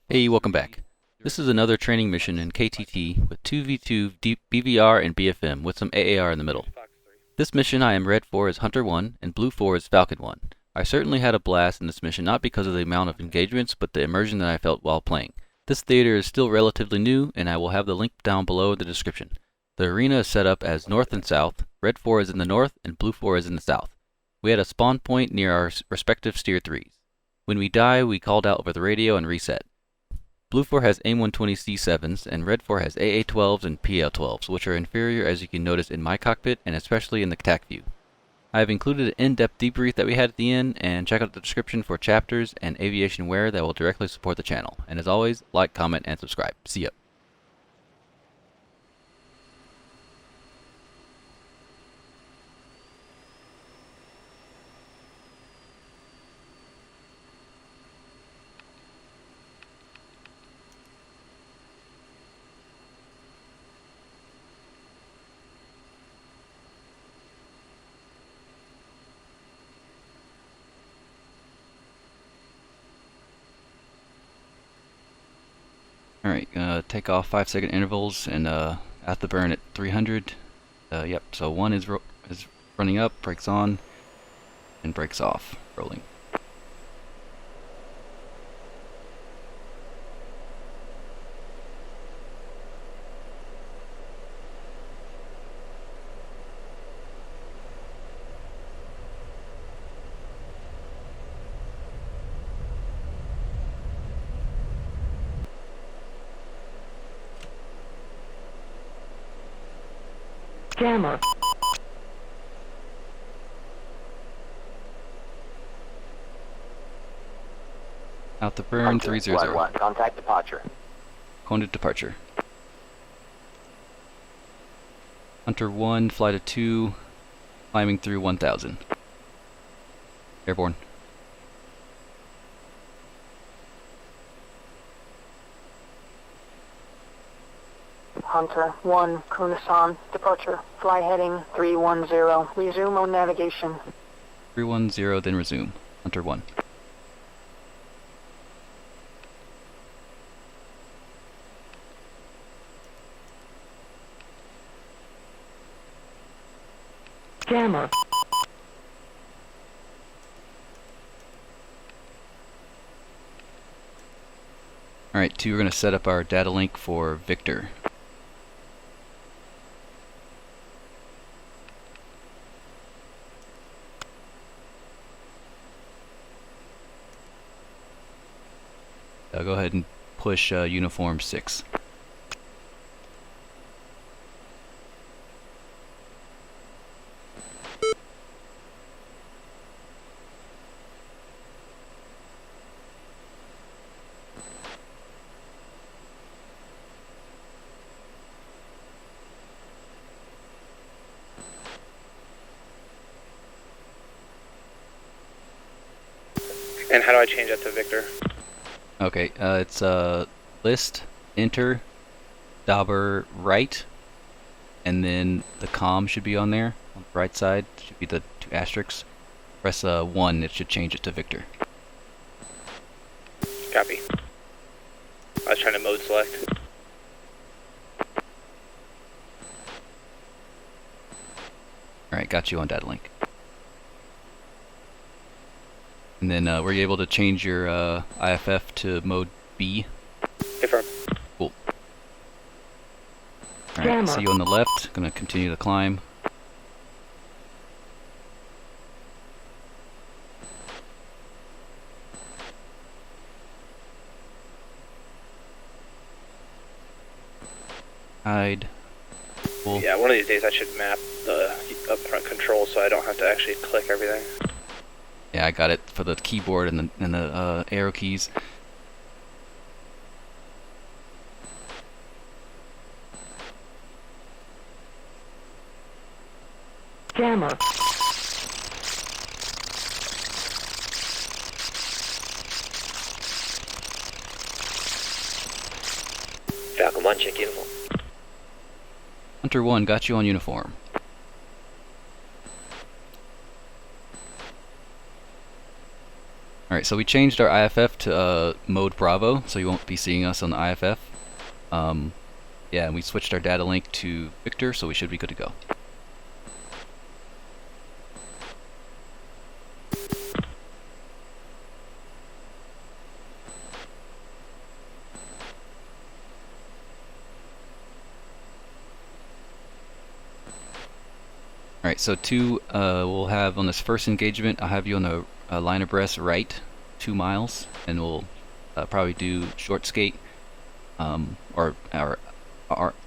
Hey, welcome back. This is another training mission in KTT with 2v2 BVR and BFM with some AAR in the middle. This mission I am Redfor as Hunter 1 and Bluefor as Falcon 1. I certainly had a blast in this mission, not because of the amount of engagements, but the immersion that I felt while playing. This theater is still relatively new, and I will have the link down below in the description. The arena is set up as north and south. Redfor is in the north and Bluefor is in the south. We had a spawn point near our respective steer 3s. When we die, we called out over the radio and reset. Bluefor has AIM-120C7s, and Redfor has AA-12s and PL-12s, which are inferior as you can notice in my cockpit, and especially in the Tacview. I have included an in-depth debrief that we had at the end, and check out the description for chapters and aviation wear that will directly support the channel. And as always, like, comment, and subscribe. See ya. Alright, take off 5-second intervals and at the burn at 300. Yep, so one is running up, brakes on, and brakes off, rolling. Jammer. Out the burn, 300. Contact departure. Going to departure. Hunter 1, flight of 2, climbing through 1000. Airborne. Hunter 1, Kunasan, departure. Fly heading 310. Resume on navigation. 310, then resume. Hunter 1. Jammer. Alright, 2, we're going to set up our Datalink for Victor. Go ahead and push uniform 6. And how do I change that to Victor? Okay, it's list, enter, dauber right, and then the comm should be on there. On the right side should be the 2 asterisks. Press 1, it should change it to Victor. Copy. I was trying to mode select. Alright, got you on Datalink. And then were you able to change your IFF to mode B? Confirm. Cool. Alright, see you on the left. Gonna continue to climb. Hide. Cool. Yeah, one of these days I should map the upfront controls so I don't have to actually click everything. Yeah, I got it for the keyboard and the arrow keys. Jammer. Falcon 1, check uniform. Hunter 1, got you on uniform. Alright, so we changed our IFF to mode Bravo, so you won't be seeing us on the IFF. Yeah, and we switched our data link to Victor, so we should be good to go. Alright, so we'll have on this first engagement, I'll have you on the line abreast right, 2 miles, and we'll probably do short skate, or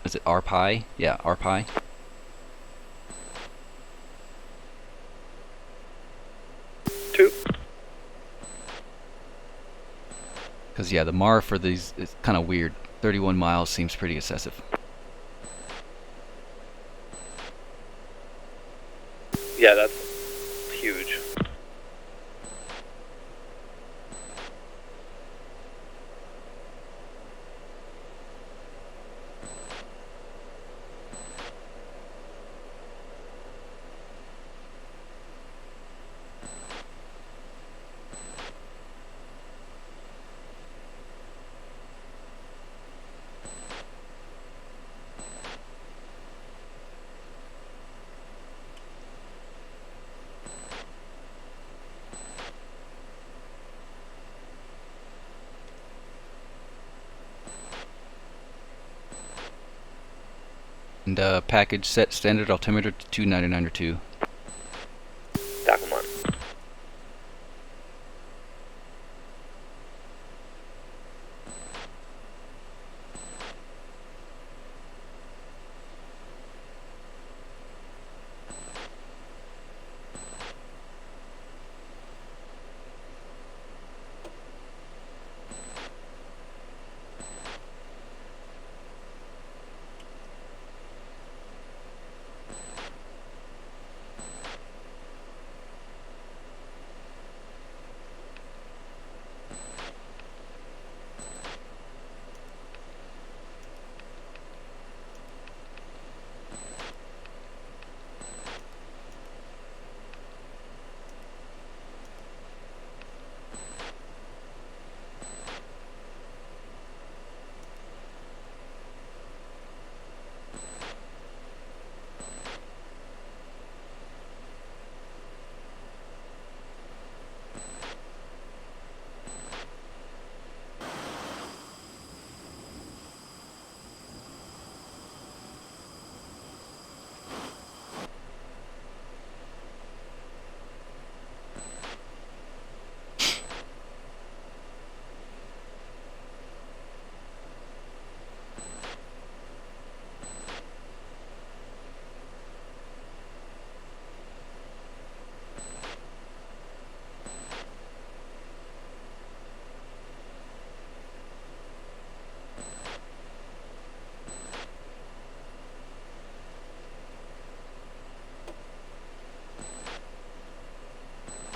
is it RPI? Yeah, RPI. Because yeah, the MAR for these is kind of weird. 31 miles seems pretty excessive. Yeah, that's huge. And package set standard altimeter to 299 or 2. Come on.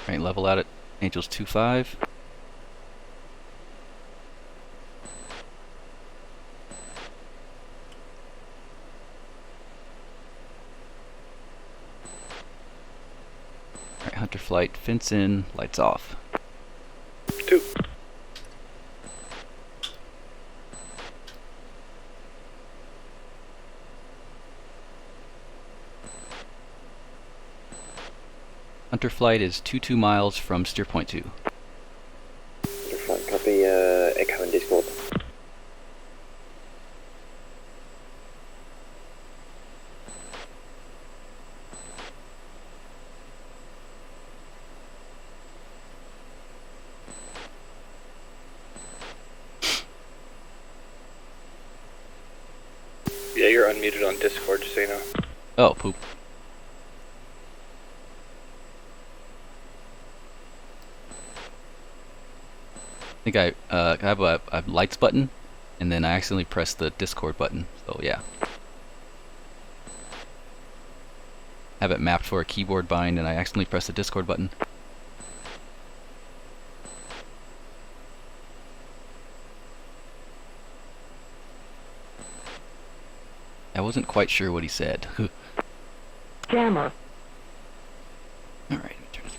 Alright, level out at Angels 2.5. Alright, Hunter flight, fence in, lights off. 2. Hunter flight is 22 miles from steer point 2. Hunter flight, copy, echo and Discord. Yeah, you're unmuted on Discord, just so you know. Oh, poop. I think I have a lights button, and then I accidentally pressed the Discord button, so yeah. I have it mapped for a keyboard bind, and I accidentally pressed the Discord button. I wasn't quite sure what he said. Jammer. Alright, let me turn this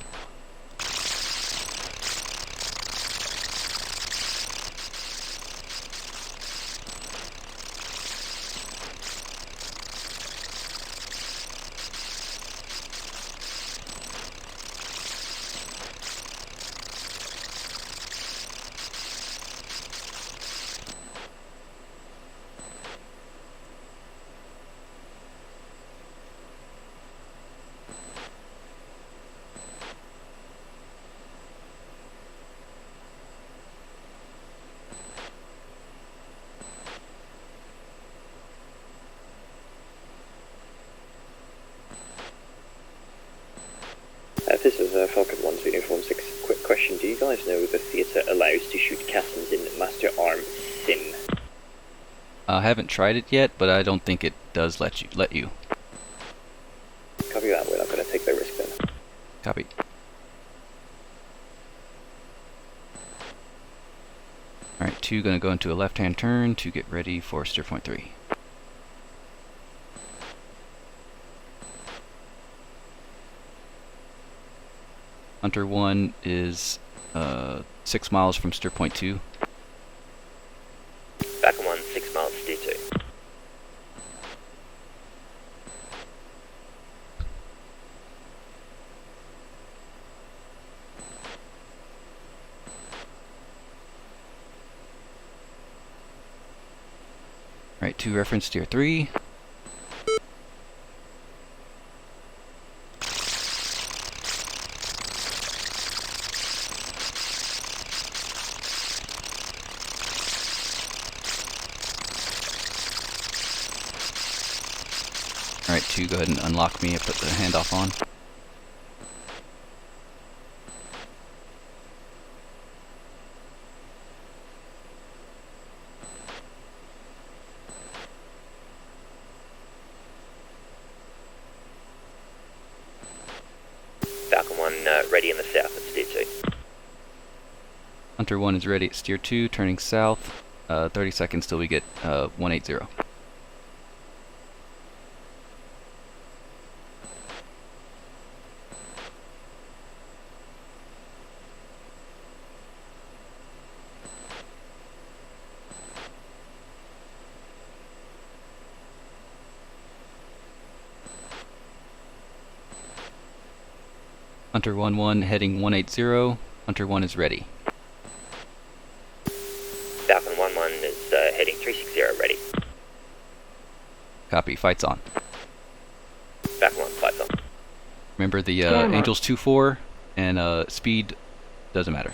This is Falcon 1's Uniform 6. Quick question, do you guys know the theatre allows to shoot castings in Master Arm Sim? I haven't tried it yet, but I don't think it does let you. Copy that, we're not going to take the risk then. Copy. Alright, 2 gonna go into a left-hand turn to get ready for steer point 3. Hunter 1 is 6 miles from steer point 2. Falcon 1, 6 miles, steer 2. Alright, 2 reference steer 3. Alright, 2, go ahead and unlock me and put the handoff on. Falcon 1, ready in the south at steer 2. Hunter 1 is ready at steer 2, turning south. 30 seconds till we get 180. Hunter 1-1 heading 180. Hunter 1 is ready. Falcon 1-1 is heading 360, ready. Copy, fights on. Falcon 1, flights on. Remember the Camera. Angels 2-4 and speed doesn't matter.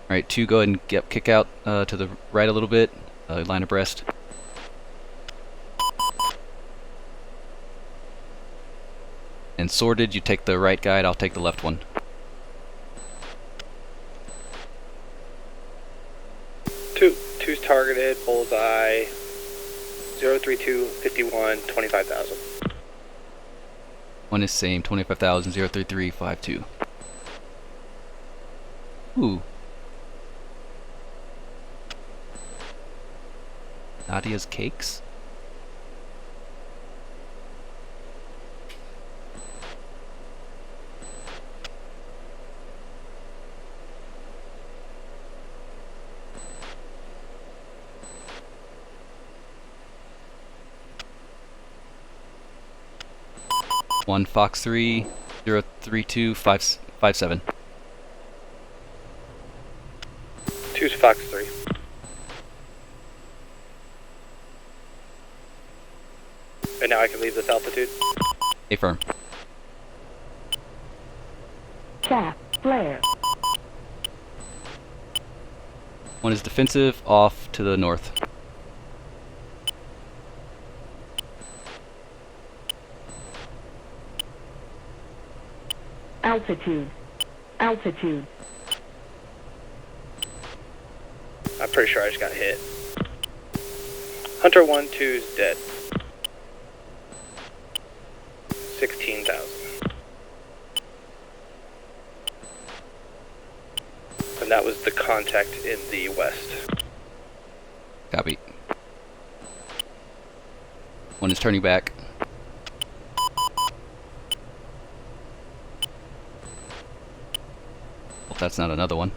Alright, 2, go ahead and kick out to the right a little bit, line abreast. And sorted, you take the right guide, I'll take the left one. Two's targeted, bullseye, 032, 51, 25,000. 1 is same, 25,000, 033, 52. Ooh. Nadia's Cakes? One Fox 3, 032, 57. Two's Fox 3. And now I can leave this altitude. Affirm. Chaff, flare. 1 is defensive, off to the north. Altitude. Altitude. I'm pretty sure I just got hit. Hunter 1-2's dead. 16,000. And that was the contact in the west. Copy. 1 is turning back. Hope that's not another one.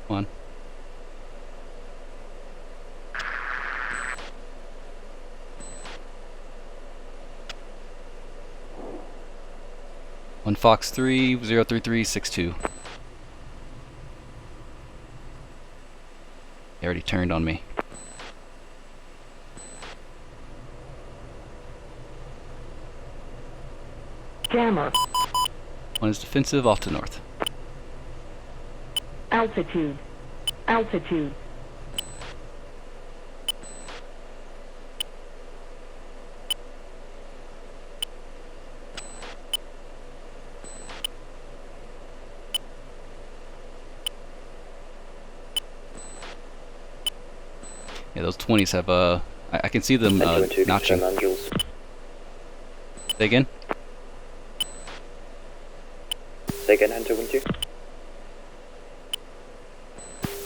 One. One Fox 3, 03362. He already turned on me. Jammer. One is defensive off to the north. Altitude. Altitude. Yeah, those 20s have I can see them notching. Angels. Say again? Say again, Hunter 1-2.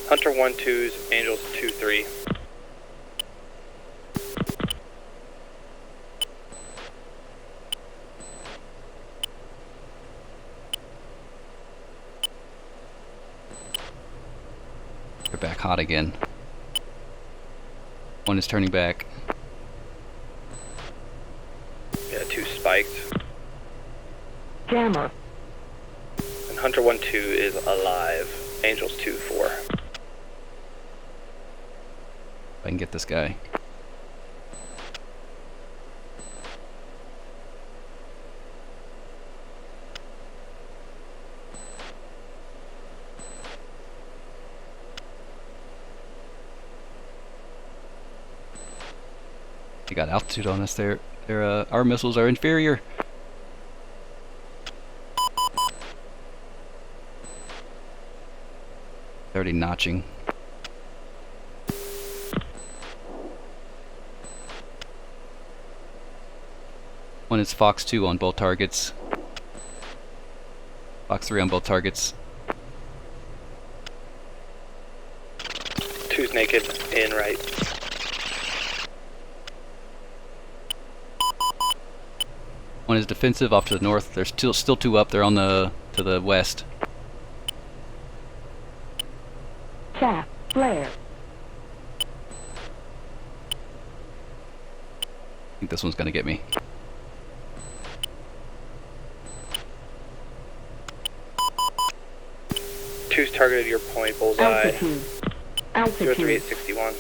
Hunter 1-2's Angels 2-3. They're back hot again. One is turning back. Yeah, 2 spiked. Jammer. And Hunter 1-2 is alive. Angels 2-4. If I can get this guy. They got altitude on us there. Our missiles are inferior. They're already notching. One is Fox 2 on both targets. Fox 3 on both targets. 2's naked in right. One is defensive off to the north. There's still 2 up there on the to the west. Chaff. Flare. I think this one's gonna get me. Two's targeted your point, bullseye. Altitude. Altitude. 03861.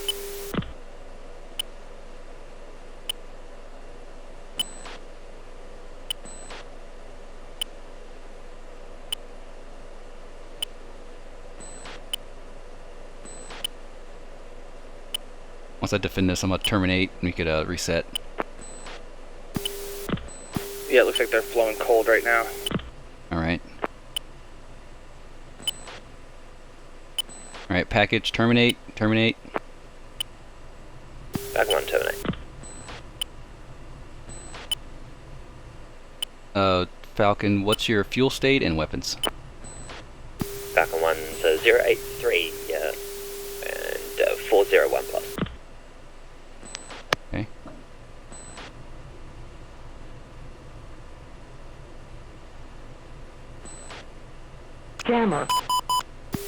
Once I defend this, I'm gonna terminate and we could reset. Yeah, it looks like they're flowing cold right now. Alright. Alright, package, terminate, terminate. Back 1, terminate. Falcon, what's your fuel state and weapons? Falcon 1's 083 and 401 plus. Okay. Jammer.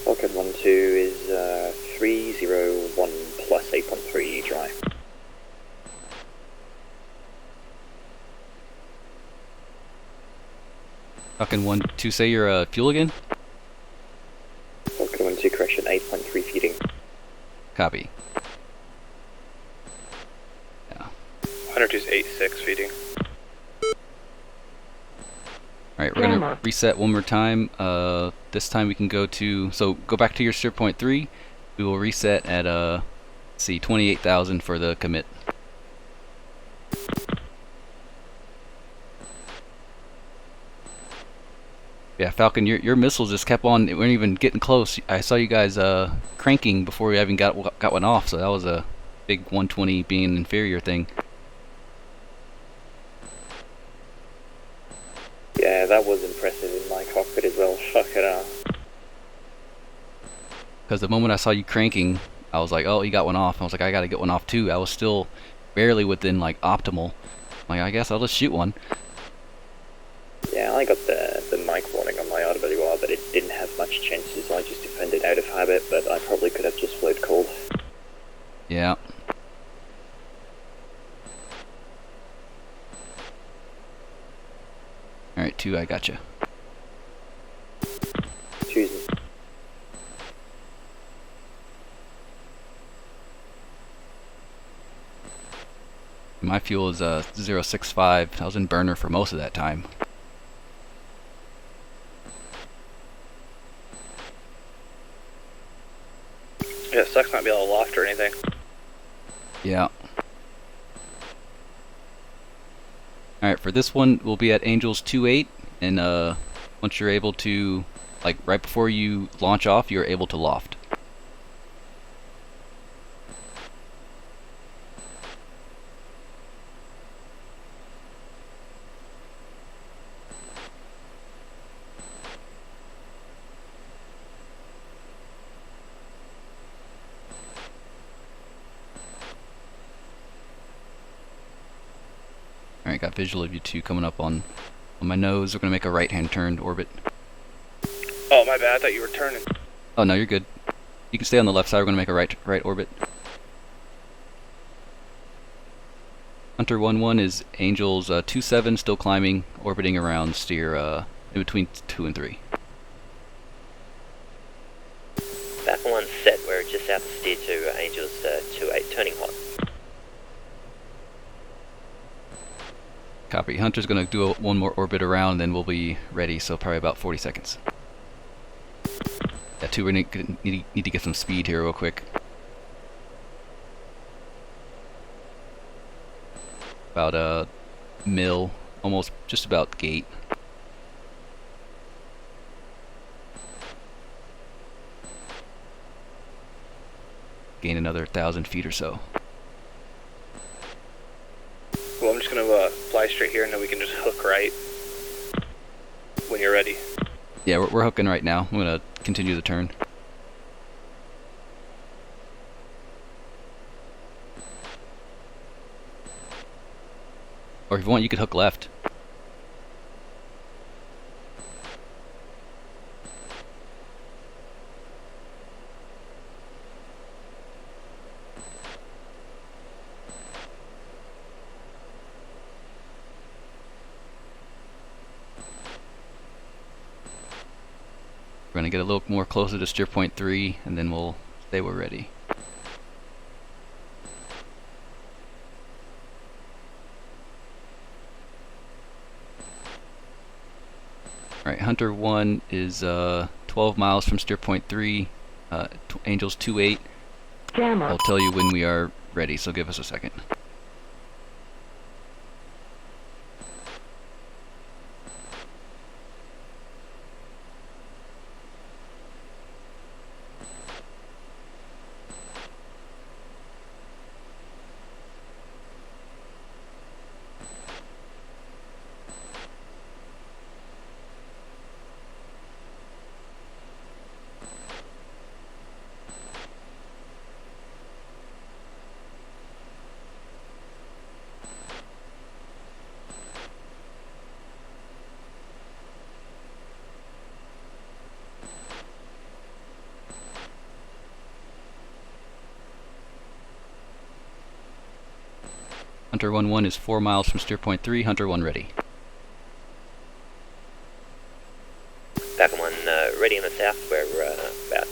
Falcon 1-2 is 301 plus 8.3 dry. Falcon 1-2, say your fuel again? Falcon 1-2 correction, 8.3 feeding. Copy. Hunter 2's 8-6 feeding. Alright, we're gonna reset one more time. This time we can go to, so go back to your steer point 3. We will reset at, let's see, 28,000 for the commit. Yeah, Falcon, your missiles just kept on, we weren't even getting close. I saw you guys cranking before we even got one off, so that was a big 120 being an inferior thing. Yeah, that was impressive in my cockpit as well. Fuck it up. Because the moment I saw you cranking, I was like, oh, you got one off. I was like, I gotta get one off too. I was still barely within like optimal. Like, I guess I'll just shoot one. Yeah, I got the mic warning on my RWR, but it didn't have much chances. I just defended out of habit, but I probably could have just flowed cold. Yeah. Alright, 2, I gotcha. My fuel is 065. I was in burner for most of that time. Yeah, it sucks not be able to loft or anything. Yeah. Alright, for this one, we'll be at Angels 2-8, and once you're able to, like right before you launch off, you're able to loft. Alright, got visual of you two coming up on my nose. We're going to make a right-hand turn to orbit. Oh, my bad. I thought you were turning. Oh, no, you're good. You can stay on the left side. We're going to make a right orbit. Hunter 1-1 is Angels 2-7, still climbing, orbiting around, steer in between 2 and 3. Falcon 1 set, we're just out to steer to Angels 2-8, turning hot. Copy. Hunter's going to do one more orbit around, then we'll be ready, so probably about 40 seconds. Yeah, 2, we need to get some speed here real quick. About mil, almost just about gate. Gain another 1,000 feet or so. Well, I'm just going to fly straight here and then we can just hook right when you're ready. Yeah, we're hooking right now. I'm going to continue the turn. Or if you want, you could hook left. We're going to get a little more closer to steer point 3, and then we'll say we're ready. Alright, Hunter 1 is 12 miles from steer point 3, Angels 2-8. Jammer. I'll tell you when we are ready, so give us a second. Hunter 1-1 is 4 miles from steer point 3, Hunter 1 ready. Falcon 1 ready in the south, we're about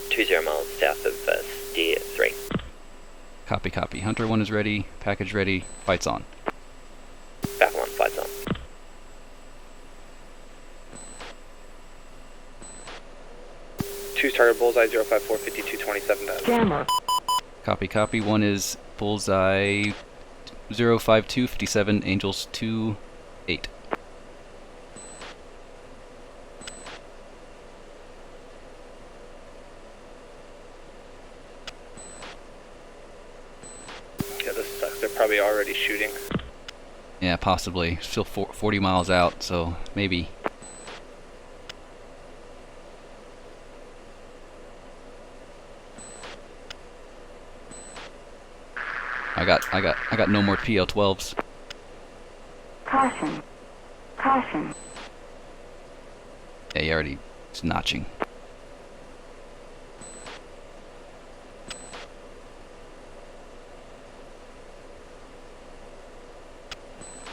20 miles south of steer 3. Copy, copy. Hunter 1 is ready, package ready, fights on. Falcon 1 fights on. Two started bullseye 054 5227. Jammer. Copy, copy. 1 is bullseye 05257, Angels 2-8. Yeah, this sucks. They're probably already shooting. Yeah, possibly. Still 40 miles out, so maybe. I got no more PL-12s. Caution. Caution. Yeah, he already is notching.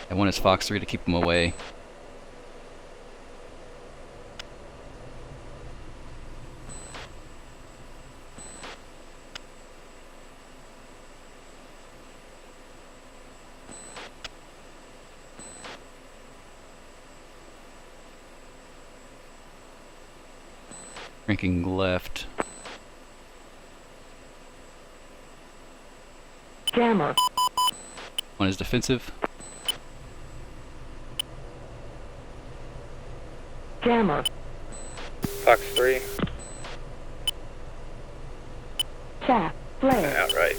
I want his Fox 3 to keep him away. Cranking left. Jammer. One is defensive. Jammer. Fox 3. Chaff. Flare. Outright.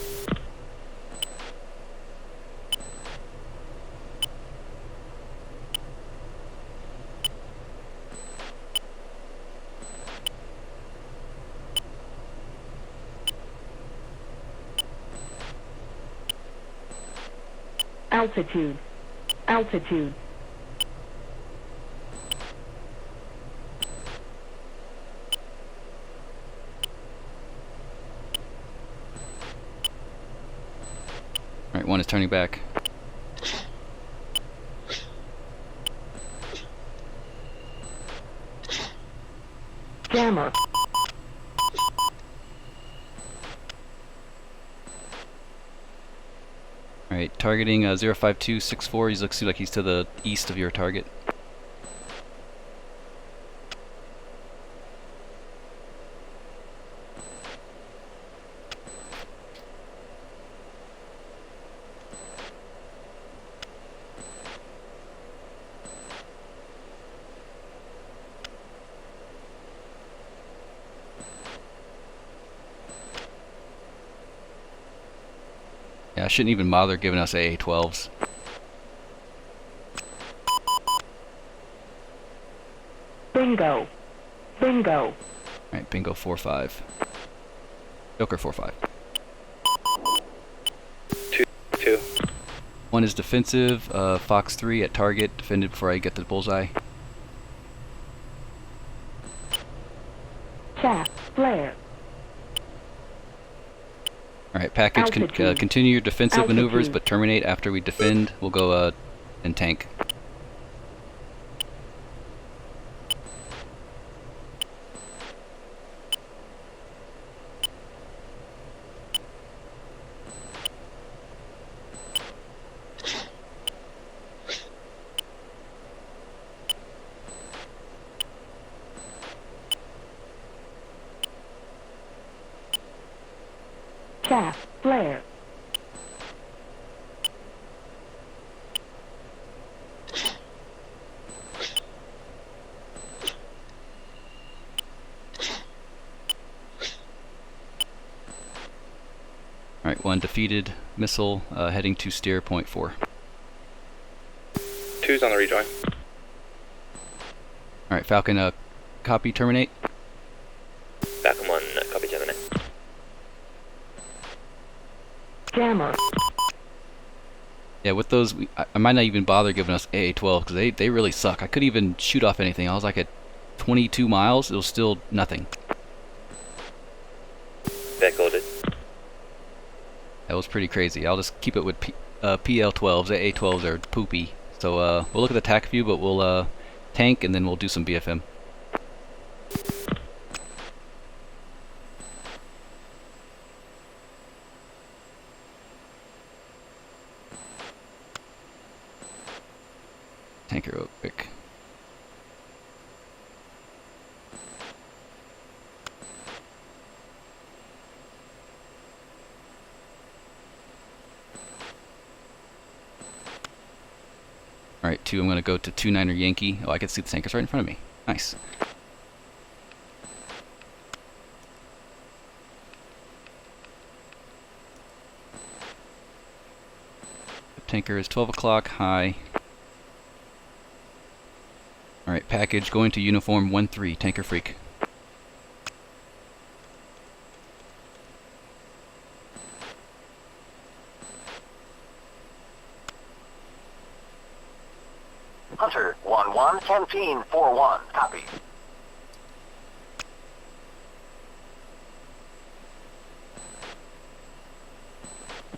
Altitude. Altitude. Alright, one is turning back. Jammer. Alright, targeting 05264. He looks like he's to the east of your target. Yeah, I shouldn't even bother giving us AA-12s. Bingo. Bingo. Alright, bingo 4-5. Joker 4-5. 2. One is defensive, Fox 3 at target, defended before I get the bullseye. Chaff. Flare. Alright, package, Altitude. continue your defensive maneuvers, Altitude. but terminate after we defend. We'll go and tank. Chaff. Flare. Alright, one defeated missile, heading to steer point 4. 2's on the rejoin. Alright, Falcon, copy, terminate. Falcon 1, copy Terminate. Jammer. Yeah, with those, I might not even bother giving us AA-12 because they really suck. I couldn't even shoot off anything. I was like at 22 miles. It was still nothing. Back ordered. That was pretty crazy. I'll just keep it with PL-12s. AA-12s are poopy. So we'll look at the Tacview, but we'll tank and then we'll do some BFM. Tanker real quick. Alright, 2, I'm going to go to 29er Yankee. Oh, I can see the tankers right in front of me. Nice. The tanker is 12 o'clock, high. Alright, package going to uniform 1-3, tanker freak. Hunter 1-1, 10-4-1, copy.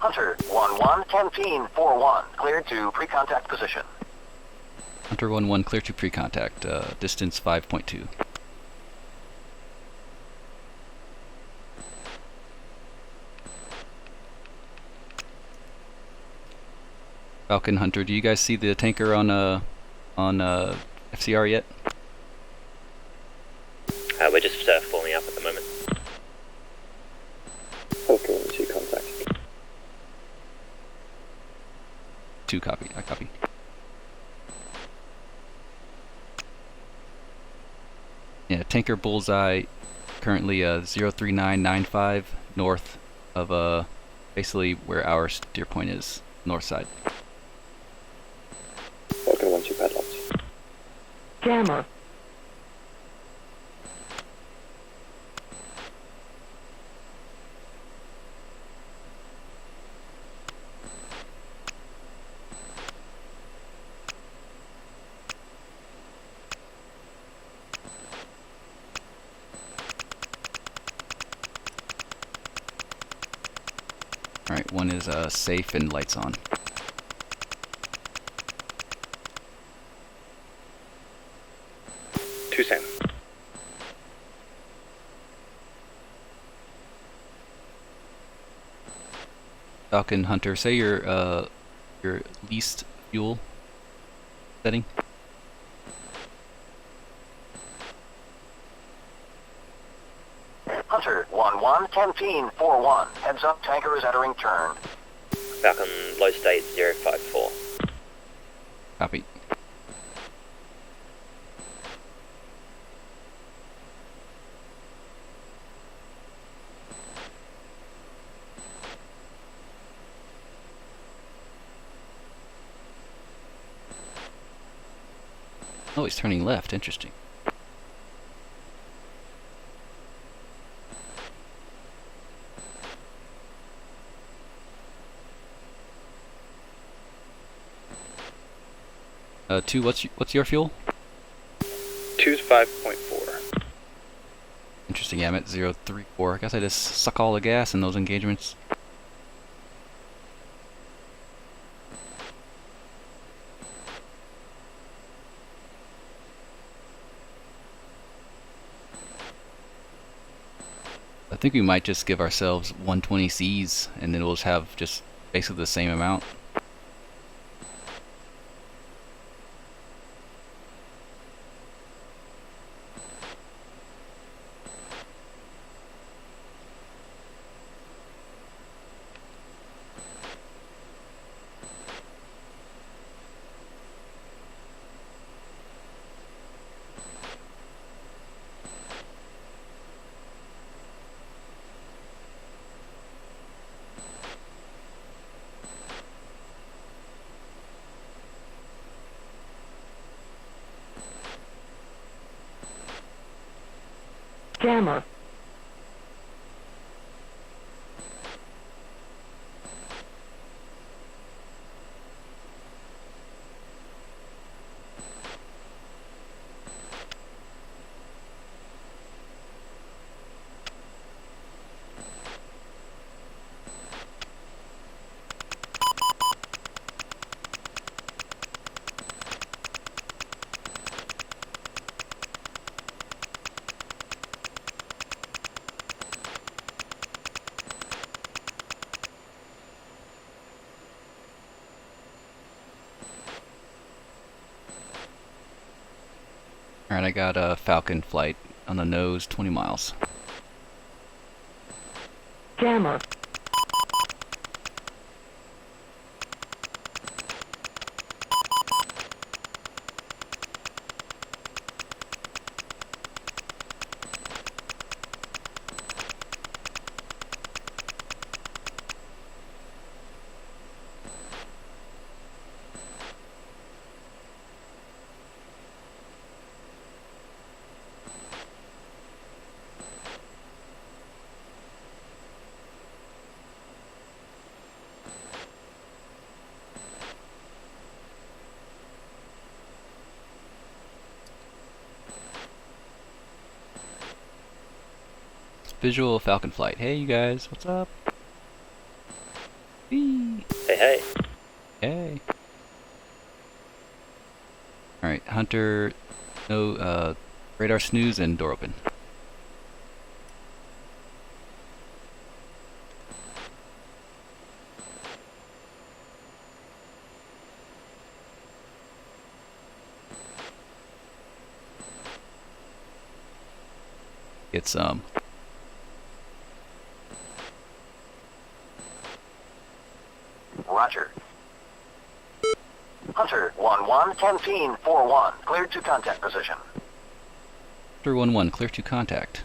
Hunter 1-1, 10-4-1, cleared to pre-contact position. Hunter 1-1, clear to pre-contact, distance 5.2. Falcon Hunter, do you guys see the tanker on FCR yet? We're just falling 2, copy. I copy. Yeah, tanker bullseye, currently 03995 north of basically where our steer point is, north side. Falcon 1-2 padlocks. Jammer. Alright, 1 is safe and lights on. Two same. Falcon Hunter, say your least fuel setting. Hunter 1-1, 10-4-1. Heads up, tanker is entering turn. Falcon low state 054. Copy. Oh, he's turning left. Interesting. Two, what's your fuel? 2's 5.4. Interesting, yeah, I'm at 034. I guess I just suck all the gas in those engagements. I think we might just give ourselves 120 Cs and then we'll just have just basically the same amount. Jammer. Alright, I got a Falcon flight on the nose, 20 miles. Jammer. Visual Falcon flight. Hey, you guys, what's up? Whee! Hey, hey. Hey. Alright, Hunter, no, radar snooze and door open. Get some. Roger. Hunter 1-1, Canteen 4-1, cleared to contact position. Hunter 1-1, clear to contact.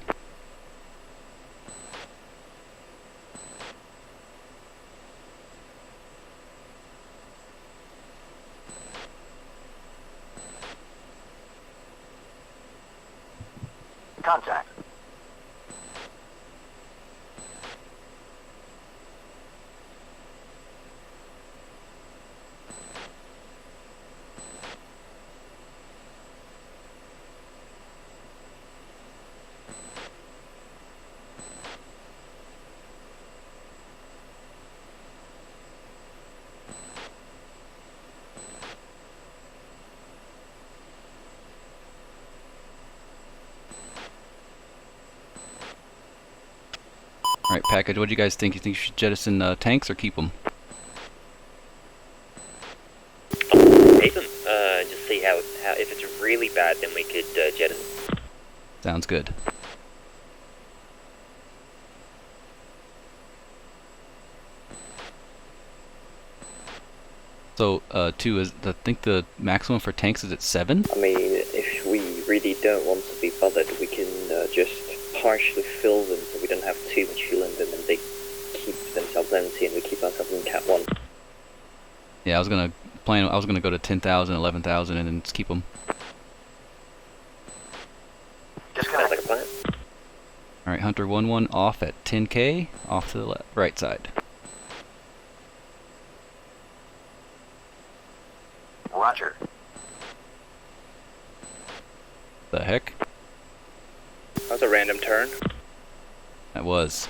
Contact. Alright, package, what do you guys think? You think you should jettison tanks or keep them? Keep them. Just see how if it's really bad, then we could jettison. Sounds good. So, 2 is, I think the maximum for tanks is at 7? I mean, if we really don't want to be bothered, we can just partially fill them so we don't have too much fuel in them and they keep themselves empty and we keep ourselves in Cat 1. Yeah, I was gonna go to 10,000, 11,000 and then just keep them. Sounds like a plan. Alright, Hunter 1-1 off at 10k, off to the right side. Roger. The heck? That was a random turn. That was.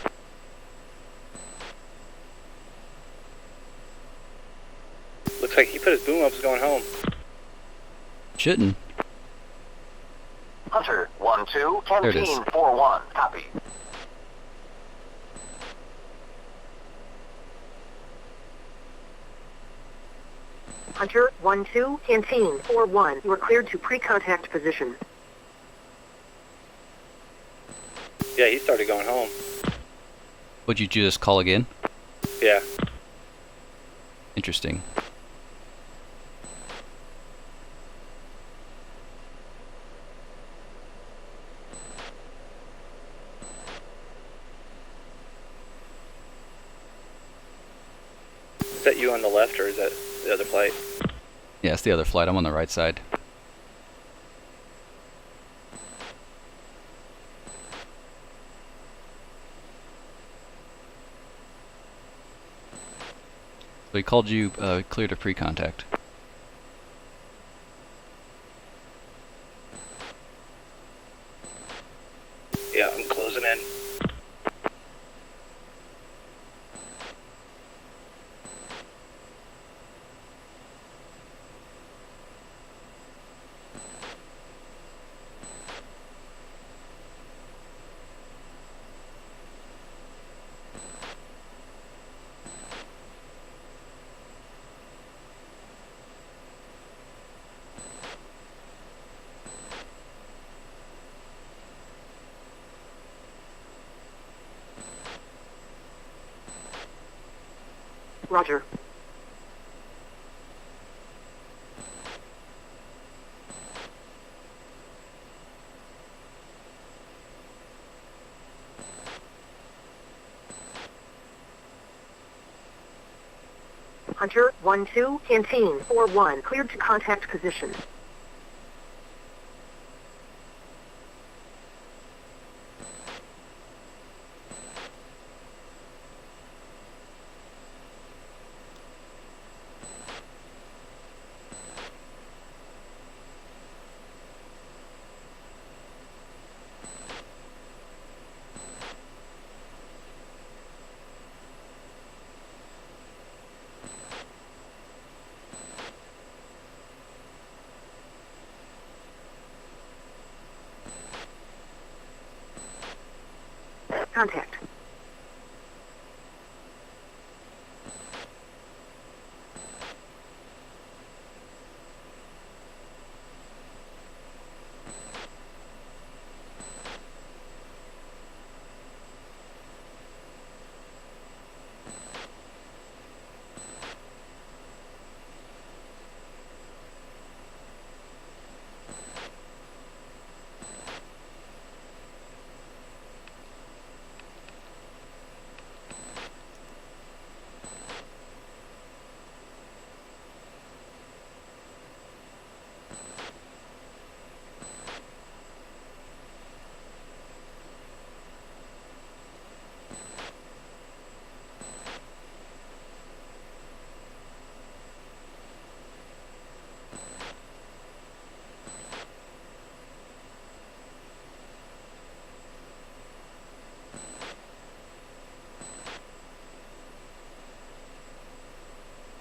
Looks like he put his boom ups going home. Shouldn't. Hunter 1-2, There it is. Canteen 4-1, copy. Hunter 1-2, Canteen 4-1. You are cleared to pre-contact position. Yeah, he started going home. Would you just call again? Yeah. Interesting. Is that you on the left or is that the other flight? Yeah, it's the other flight. I'm on the right side. So he called you clear to pre-contact. Yeah, I'm closing in. Roger. Hunter 1-2, Canteen 4-1, cleared to contact position. Contact.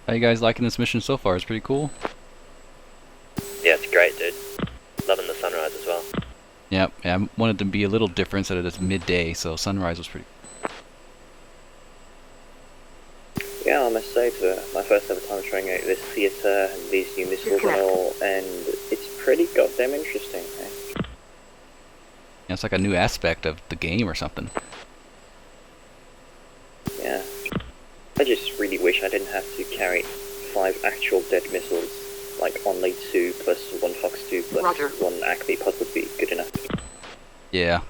How you guys liking this mission so far? It's pretty cool. Yeah, it's great, dude. Loving the sunrise as well. Yep, yeah, I wanted to be a little different so that it's midday, so sunrise was pretty. Yeah, I must say, it's my first ever time trying out this theatre and these new missiles and all, and it's pretty goddamn interesting. Eh? Yeah, it's like a new aspect of the game or something. Yeah. I just really wish I didn't have to carry 5 actual dead missiles, like only 2 plus 1 Fox 2 plus Roger. 1 Acme pod would be good enough. Yeah.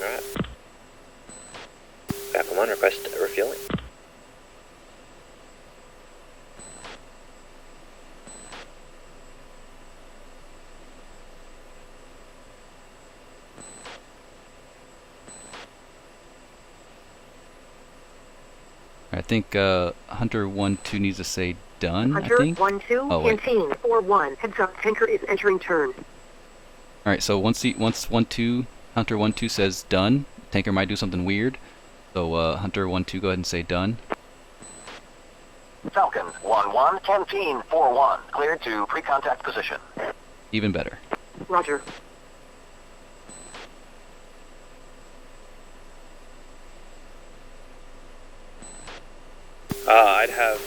Alright. Falcon 1, request refueling. I think Hunter 1-2 needs to say done, Hunter I think. 1-2, Oh, wait. Canteen 4-1. Heads up, tanker is entering turn. Alright, so once 1-2, Hunter 1-2 says done, tanker might do something weird. So Hunter 1-2, go ahead and say done. Falcon 1-1, Canteen 4-1. Cleared to pre-contact position. Even better. Roger. I'd have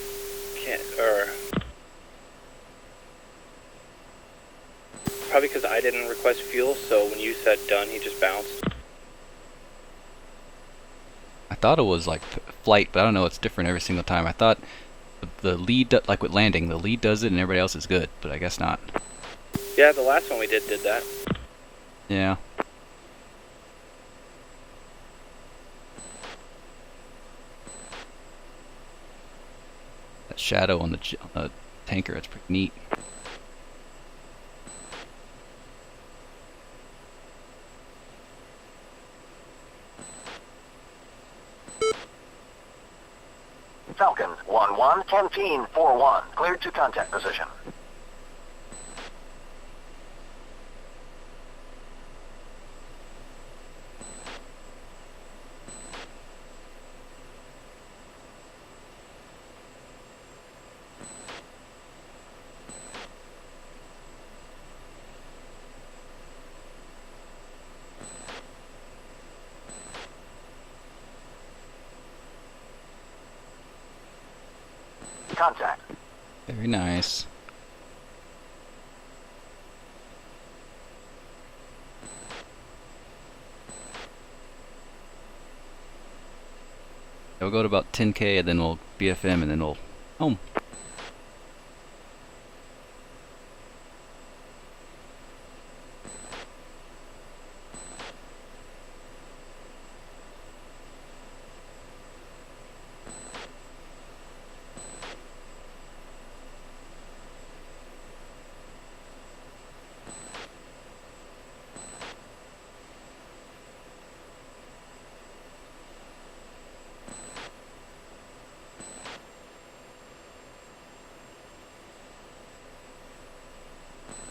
probably because I didn't request fuel, so when you said done, he just bounced. I thought it was like flight, but I don't know, it's different every single time. I thought the lead, like with landing, the lead does it and everybody else is good, but I guess not. Yeah, the last one we did that. Yeah. That shadow on the tanker, that's pretty neat. Falcon 1-1, Canteen 4-1. Cleared to contact position. Contact. Very nice. We'll go to about 10K and then we'll BFM and then we'll home.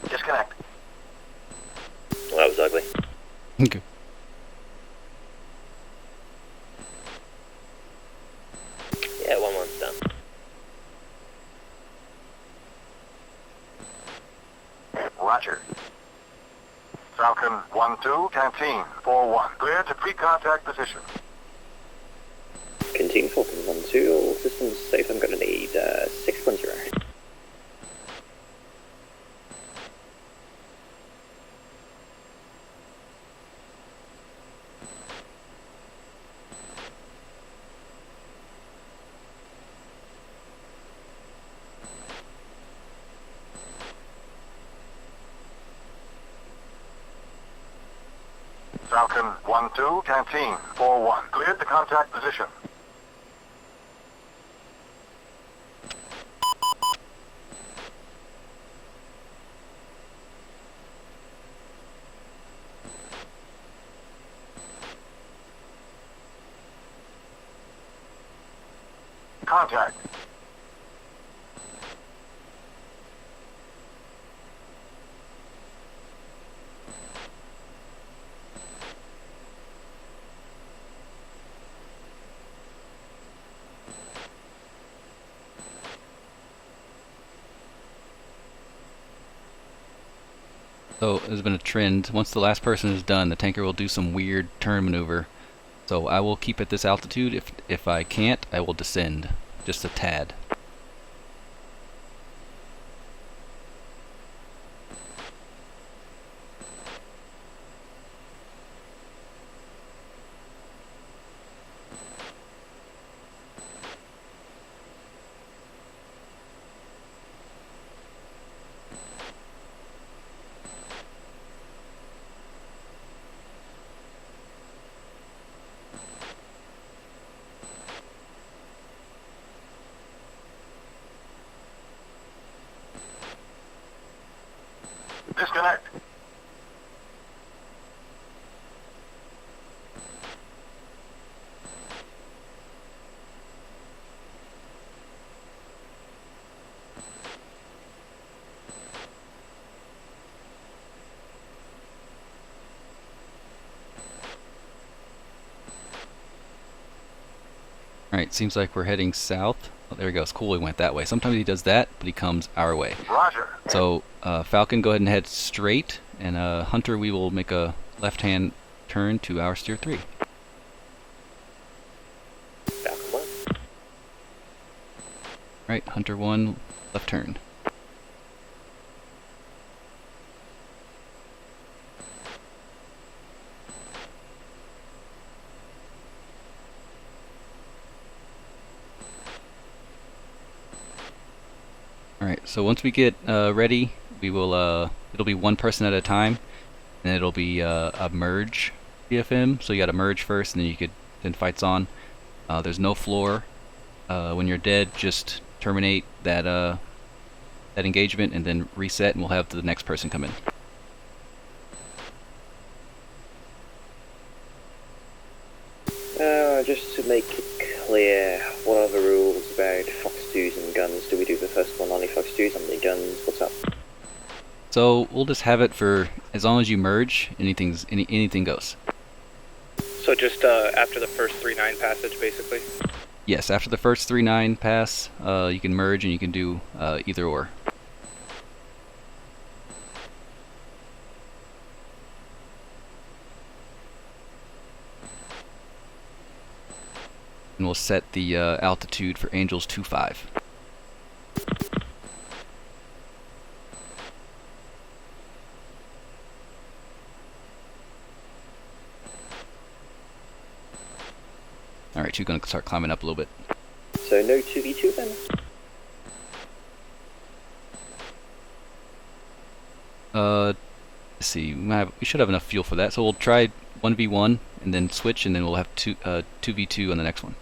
Disconnect. Well, that was ugly. Okay. Yeah, 1-1's done. Roger. Falcon 1-2, Canteen 4-1. Cleared to pre-contact position. Canteen Falcon 1-2, all systems safe. I'm gonna need 610. Falcon 1-2, Canteen 4-1. Cleared to contact position. Contact. So there's been a trend. Once the last person is done, the tanker will do some weird turn maneuver. So I will keep at this altitude. If I can't, I will descend just a tad. Disconnect. Alright, seems like we're heading south. Oh, there he goes. Cool, he went that way. Sometimes he does that, but he comes our way. Roger. So, Falcon, go ahead and head straight. And Hunter, we will make a left-hand turn to our steer 3. Falcon 1. Right, Hunter 1, left turn. Alright, so once we get ready, we will, it'll be one person at a time, and it'll be a merge BFM, so you gotta merge first, and then fights on. There's no floor. When you're dead, just terminate that engagement, and then reset, and we'll have the next person come in. Just to make it clear, what are the rules about Fox 2s and guns? Do we do the first one only Fox 2s, only guns? What's up? So we'll just have it for as long as you merge, anything goes. So just after the first 3-9 passage, basically? Yes, after the first 3-9 pass, you can merge and you can do either or. And we'll set the altitude for Angels 2-5. Alright, you're going to start climbing up a little bit. So no 2v2 then? Let's see, we should have enough fuel for that, so we'll try 1v1 and then switch, and then we'll have 2v2 on the next one.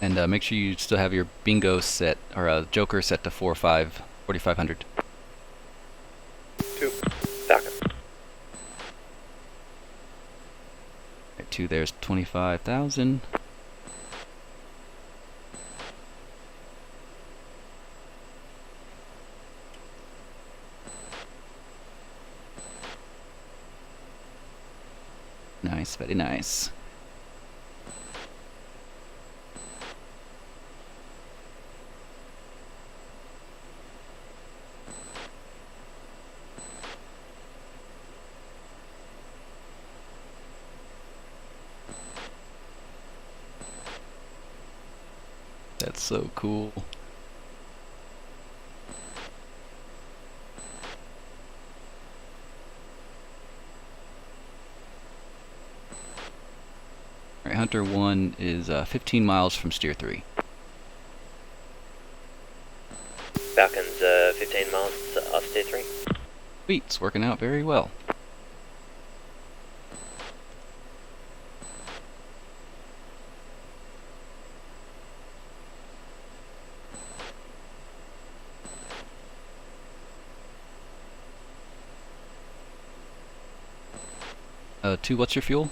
And make sure you still have your bingo set, or joker set to 4,500. 2. Falcon. Right, 2 there's 25,000. Nice, very nice. That's so cool. Alright, Hunter 1 is 15 miles from Steer 3. Falcon's 15 miles off Steer 3. Sweet, it's working out very well. 2, what's your fuel?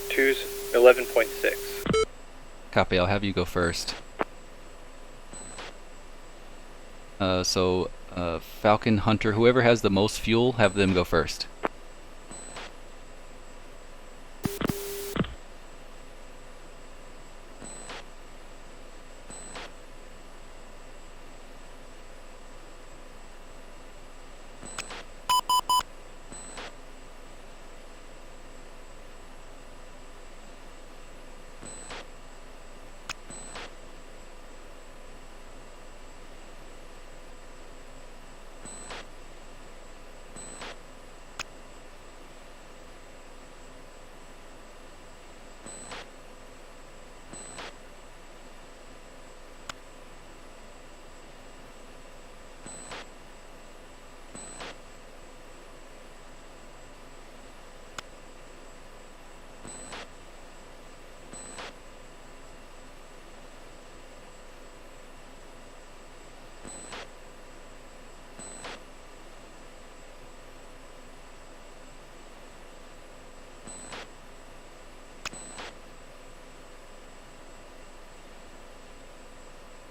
2's 11.6. Copy, I'll have you go first. So, Falcon, Hunter, whoever has the most fuel, have them go first.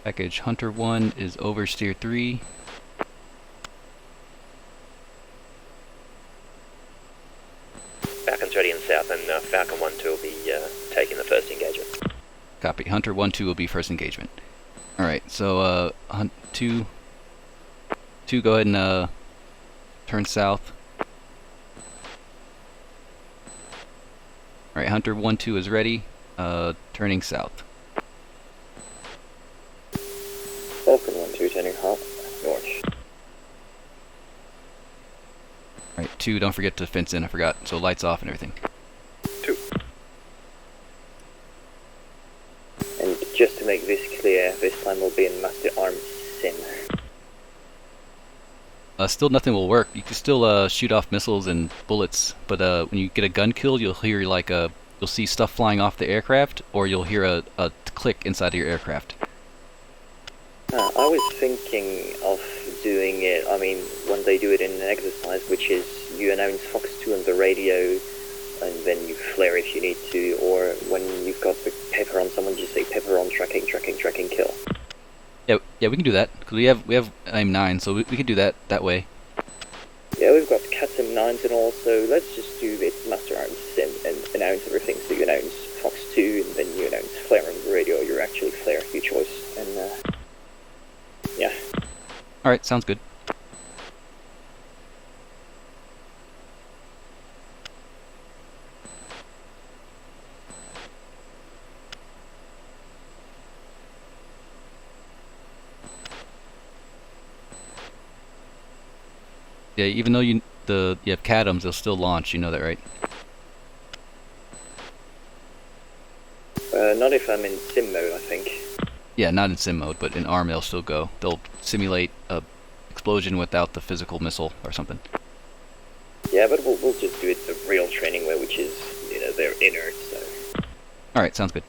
Package Hunter 1 is oversteer 3. Falcon's ready in south, and Falcon 1-2 will be taking the first engagement. Copy. Hunter 1-2 will be first engagement. Alright, so 2 go ahead and turn south. Alright, Hunter 1-2 is ready, turning south. Falcon 1-2 turning half north. Alright, 2, don't forget to fence in, I forgot. So lights off and everything. 2. And just to make this clear, this time we'll be in Master Arms Sim. Still nothing will work. You can still shoot off missiles and bullets, but when you get a gun kill, you'll hear like you'll see stuff flying off the aircraft, or you'll hear a click inside of your aircraft. I was thinking of doing it, I mean, when they do it in an exercise, which is you announce Fox 2 on the radio, and then you flare if you need to, or when you've got the pepper on someone, just say pepper on tracking, kill. Yeah, we can do that, because we have aim 9, so we can do that way. Yeah, we've got Cats M9s and all, so let's just do this Master Arms Sim and announce everything. So you announce Fox 2, and then you announce flare on the radio, you're actually flare, your choice, and yeah. Alright, sounds good. Yeah, even though you have CADMs, they'll still launch, you know that, right? Not if I'm in sim mode, I think. Yeah, not in sim mode, but in ARM they'll still go. They'll simulate a explosion without the physical missile or something. Yeah, but we'll just do it the real training way, which is, you know, they're inert, so... Alright, sounds good.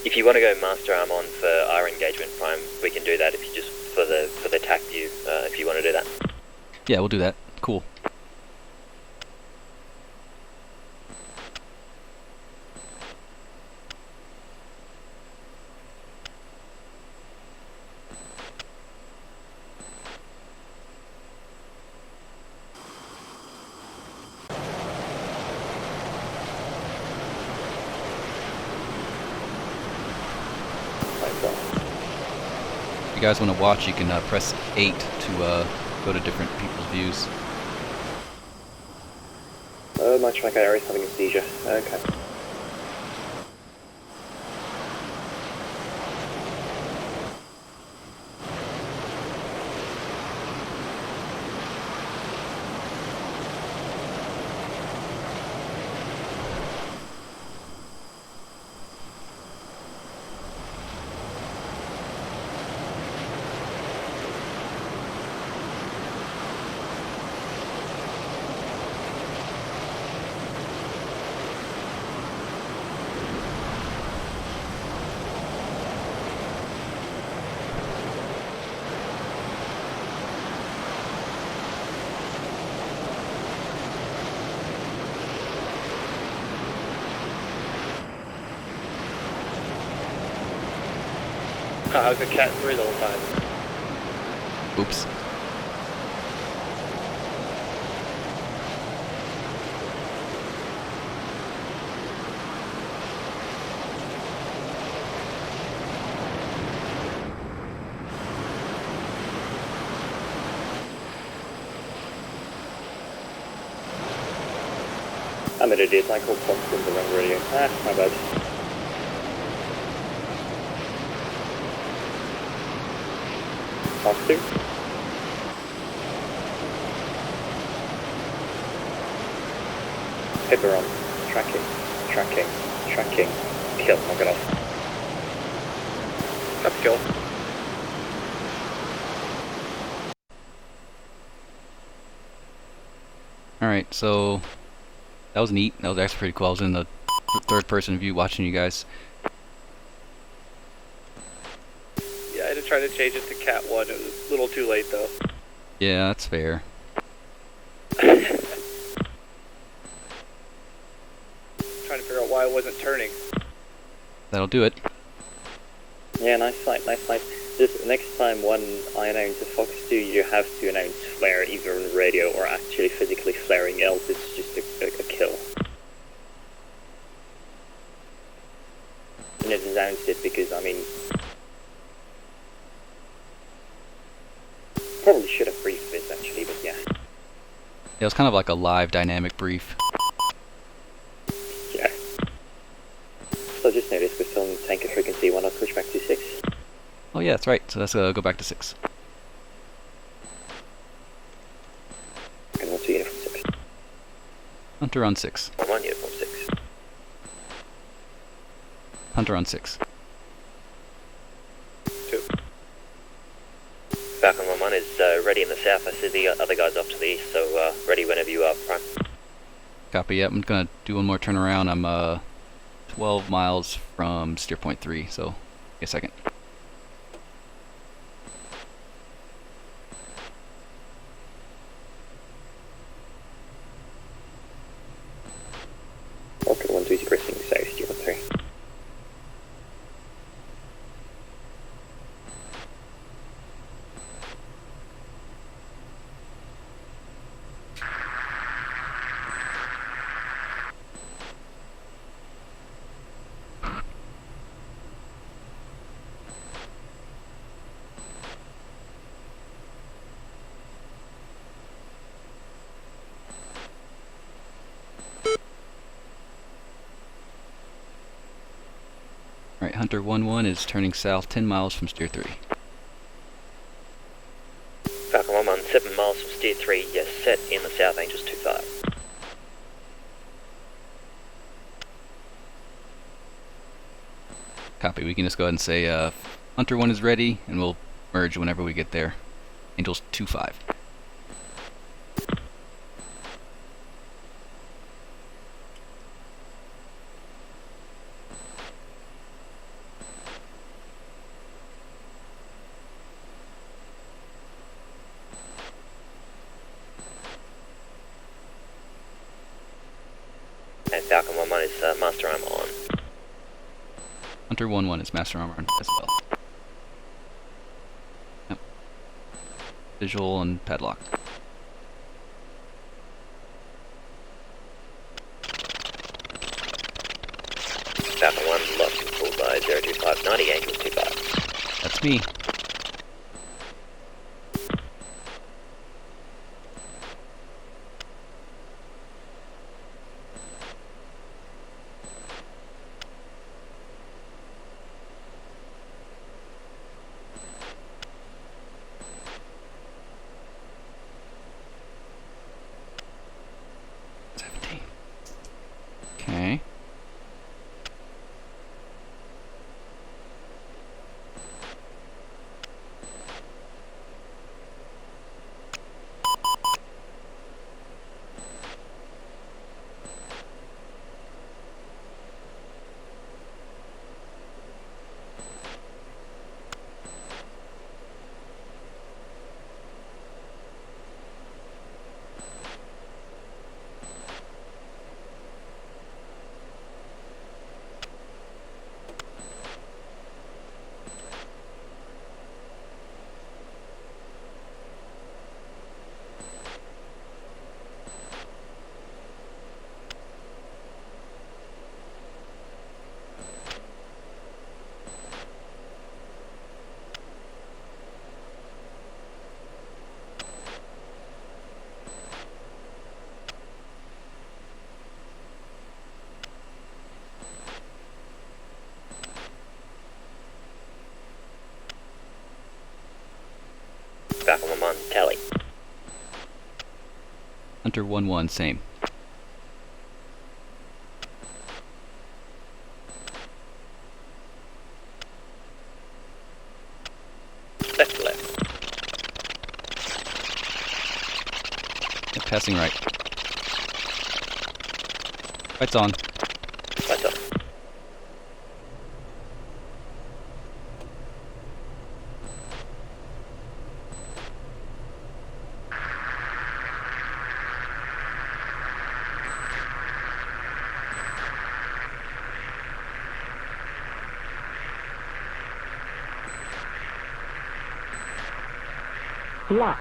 If you want to go Master Arm on for our engagement prime, we can do that. If you just for the Tacview, if you want to do that. Yeah, we'll do that. Cool. If you guys want to watch, you can press 8 to go to different people's views. Oh, my track area is having a seizure. Okay. I was a Cat 3 the whole time. Oops. I'm an idiot, I called Fox in the wrong radio. Ah, my bad. Fox 2. Paper on. Tracking. Kill, knock it off. That's kill. Alright, so that was neat. That was actually pretty cool. I was in the third person view watching you guys. Yeah, I had to try to change it to Cat 1. It was a little too late though. Yeah, that's fair. Trying to figure out why I wasn't turning. That'll do it. Yeah, nice fight. Just next time when I announce a Fox 2, you have to announce flare either on radio or actually physically flaring, else it's just a kill. And it announced it because, I mean, probably should have briefed this actually, but yeah. It was kind of like a live dynamic brief. Yeah. So just noticed we're still in tanker frequency, why not push back to 6? Oh yeah, that's right. So let's go back to 6. And 1 to uniform 6. Hunter on 6. 1 uniform 6. Hunter on 6. 2. Falcon 1-1 is ready in the south. I see the other guys off to the east, so ready whenever you are, Prime. Copy. Yep, I'm gonna do one more turnaround. I'm 12 miles from steer point 3, so give me a second. Okay, 1 2 pressing south, 3. Alright, Hunter 1-1 is turning south 10 miles from steer 3. Falcon 1-1, 7 miles from steer 3, yes, set in the south, Angels 2-5. Copy. We can just go ahead and say Hunter 1 is ready, and we'll merge whenever we get there. Angels 2-5. And Falcon 1-1 is master arm on. Hunter 1-1 is master armor as well. Yep. Visual and padlock. Falcon 1 lost control by 02590, Angels 2-5. That's me. Okay. Hunter 1-1, same. Left to left. Passing right. Fights on. Lights up. Lock.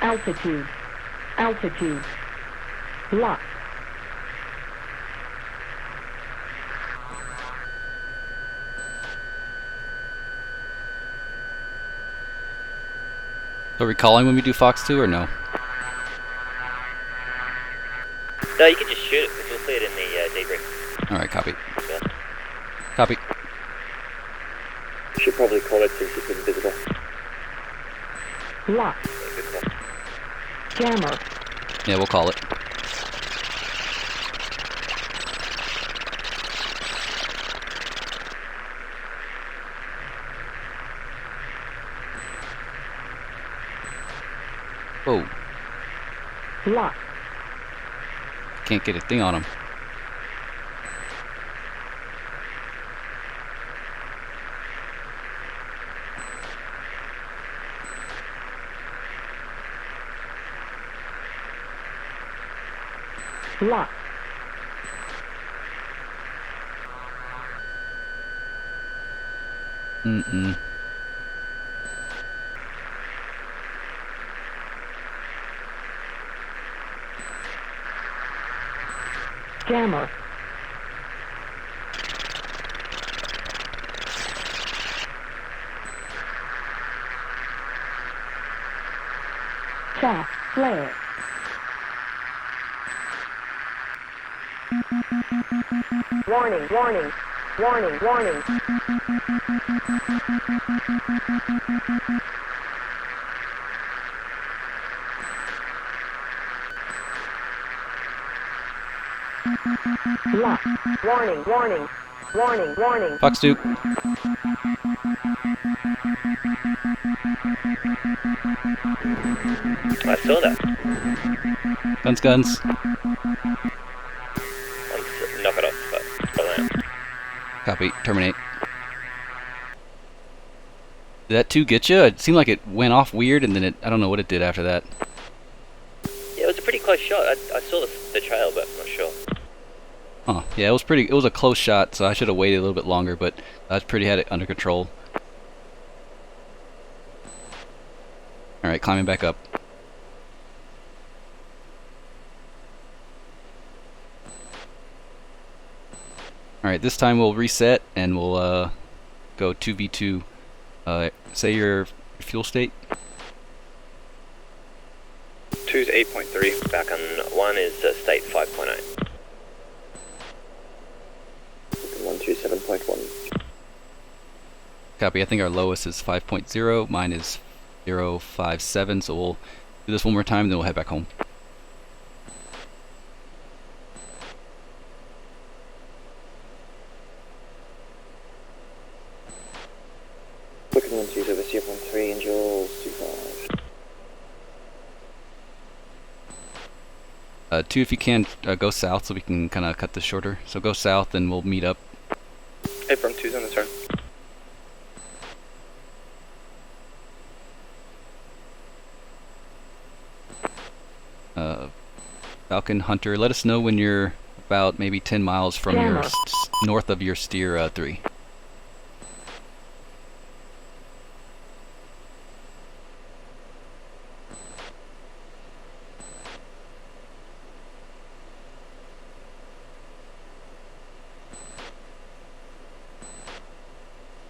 Altitude. Altitude. Lock. So are we calling when we do Fox 2 or no? No, you can just shoot it, because we'll see it in the debrief. Alright, copy. Yeah. Copy. Should probably call it since it's invisible. Lock. Yeah, good call. Jammer. Yeah, we'll call it. Whoa. Lock. Can't get a thing on him. Lock. Mm-mm. Jammer. Chaff. Flare. Warning, warning, warning, warning. Lock. Warning, warning, warning, warning. Fox 2. I saw that. Guns, guns. Let's knock it off, but probably not. Copy. Terminate. Did that 2 get you? It seemed like it went off weird and then I don't know what it did after that. Yeah, it was a pretty close shot. I saw the trail, but I'm not sure. Huh. Yeah, it was a close shot, so I should have waited a little bit longer, but I was had it under control. Alright, climbing back up. Alright, this time we'll reset and we'll go 2v2. Say your fuel state. 2's 8.3. Falcon 1 is state 5.8. 127.1. Copy. I think our lowest is 5.0. Mine is 0.57, so we'll do this one more time, then we'll head back home. Booking 1-2 over CF13, Angels 25. 2, if you can, go south so we can kind of cut this shorter. So go south and we'll meet up. Hey, from 2's on the turn. Falcon Hunter, let us know when you're about maybe 10 miles from your north of your steer 3.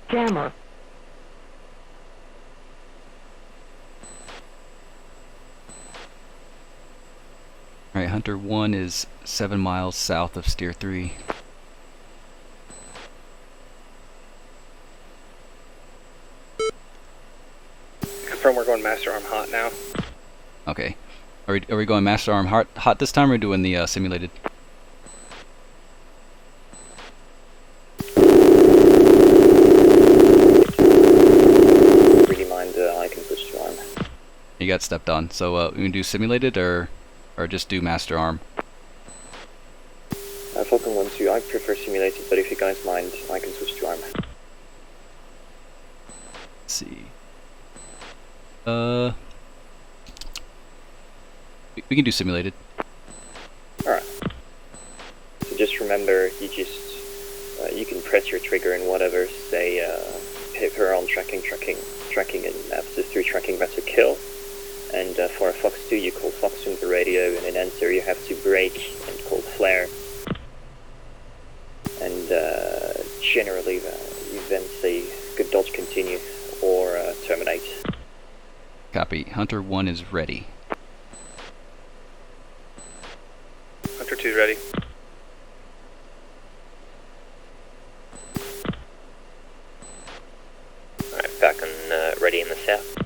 Jammer. Alright, Hunter 1 is 7 miles south of Steer 3. Confirm we're going Master Arm hot now. Okay. Are we going Master Arm hot this time, or are we doing the simulated? Really mind I can switch to arm. You got stepped on. So we can do simulated or just do Master Arm. Falcon 1-2, I prefer simulated, but if you guys mind, I can switch to arm. Let's see. We can do simulated. Alright. So just remember, you can press your trigger and whatever, say, hit her on tracking, and after 3 tracking, that's a kill. And for a Fox 2, you call Fox 2 on the radio, and in answer, you have to brake and call flare. And generally, you then say good dodge continue or terminate. Copy. Hunter 1 is ready. Hunter 2 is ready. Alright, Falcon ready in the south.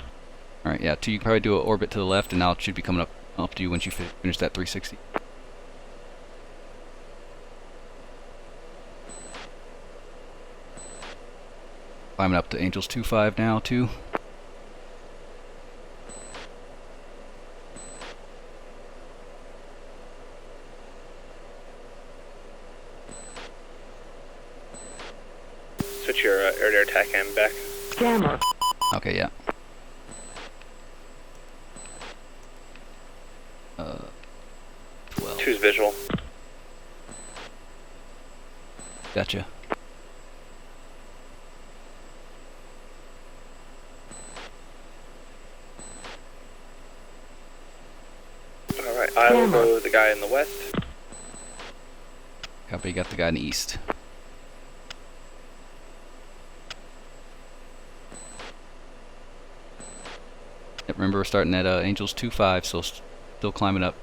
Alright, yeah, 2, you can probably do an orbit to the left, and now it should be coming up to you once you finish that 360. Climbing up to Angels 2-5 now, too. Switch your air-to-air TACAM back. Jammer. Okay, yeah. 12. 2's visual. Gotcha. Alright, I will go the guy in the west. Copy, you got the guy in the east. Yep, remember we're starting at Angels 2-5, so still climbing up.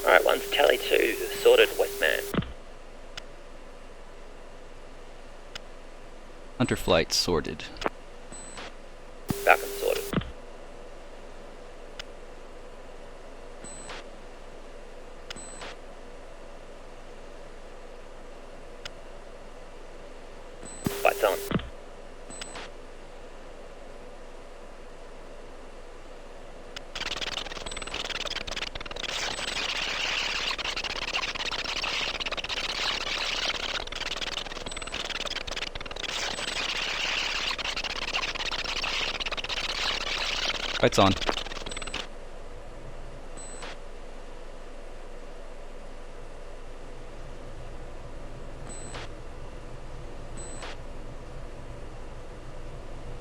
Alright, one's Tally 2, sorted Westman. Hunter flight sorted. Falcon sorted. Flight's on. Fight's on.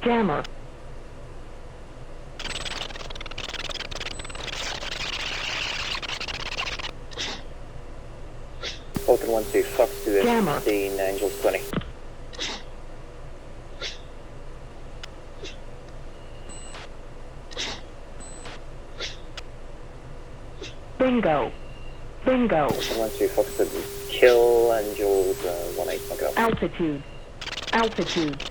Jammer. Falcon 1-2, Fox 2 is Jammer. 16, Angels 20. Bingo. Bingo. Falcon 1-2, Fox 2, kill Angels 1-8, knock it off. Altitude. Altitude.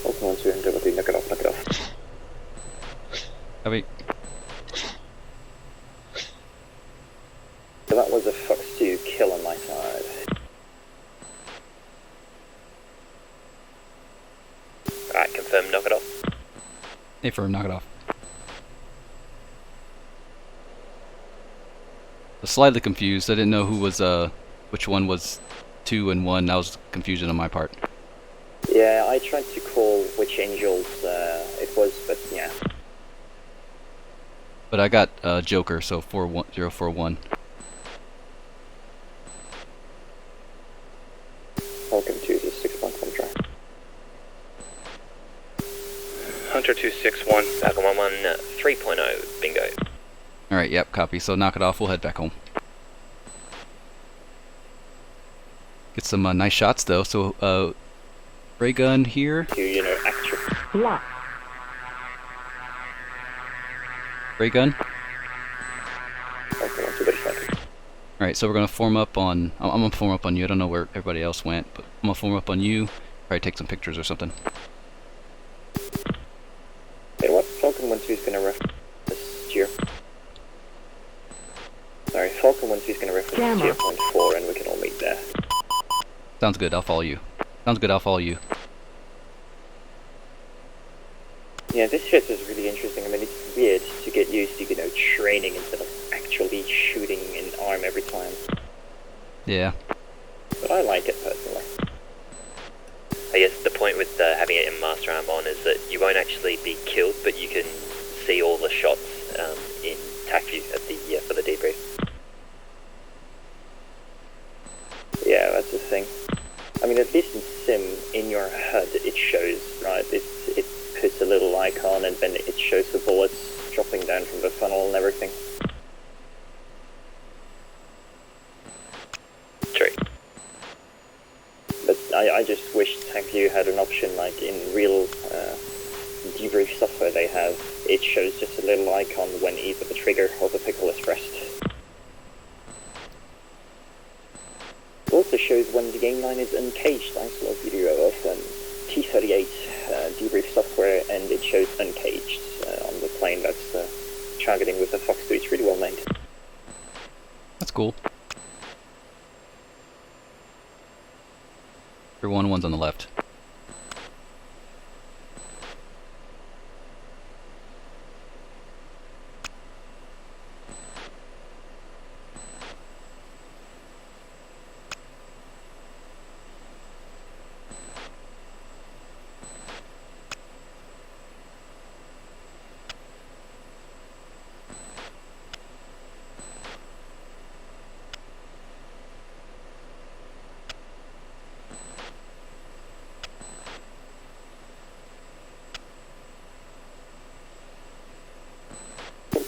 Falcon 1-2, Hunter 1-2, knock it off, knock it off. Copy. So that was a Fox 2 kill on my side. Alright, confirm, knock it off. Hey, firm, knock it off. was slightly confused. I didn't know who was which one was 2 and 1. That was confusion on my part. Yeah, I tried to call which angels it was, but yeah. But I got Joker, so 041. Falcon 2 is a 6.1 try. Hunter 261. Falcon 1-1, 3.0, bingo. Alright, yep, copy. So knock it off, we'll head back home. Get some nice shots though. So ray gun here. You know, actual. Lock. Ray gun. Falcon 1 2, very fine. Alright, so we're gonna form up on I'm gonna form up on you. I don't know where everybody else went, but I'm gonna form up on you. Probably take some pictures or something. Hey, what? Falcon 1 2 is gonna reference this tier. Sorry, Falcon 1 2 is gonna reference Gamma. tier point 4 and we can all meet there. Sounds good, I'll follow you. Sounds good, I'll follow you. Yeah, this shit is really interesting. I mean, it's weird to get used to, you know, training instead of actually shooting an arm every time. Yeah. But I like it personally. I guess the point with having it in Master Arm on is that you won't actually be killed, but you can see all the shots in Tacview at the for the debrief. Yeah, that's the thing. I mean, at least in Sim, in your HUD, it shows, right? It puts a little icon and then it shows the bullets dropping down from the funnel and everything. True. But I just wish Tacview had an option, like in real debrief software they have, it shows just a little icon when either the trigger or the pickle is pressed. It also shows when the game line is uncaged. I saw a video of T38 debrief software and it shows uncaged on the plane that's targeting with the Fox 2. It's really well made. That's cool. One's on the left.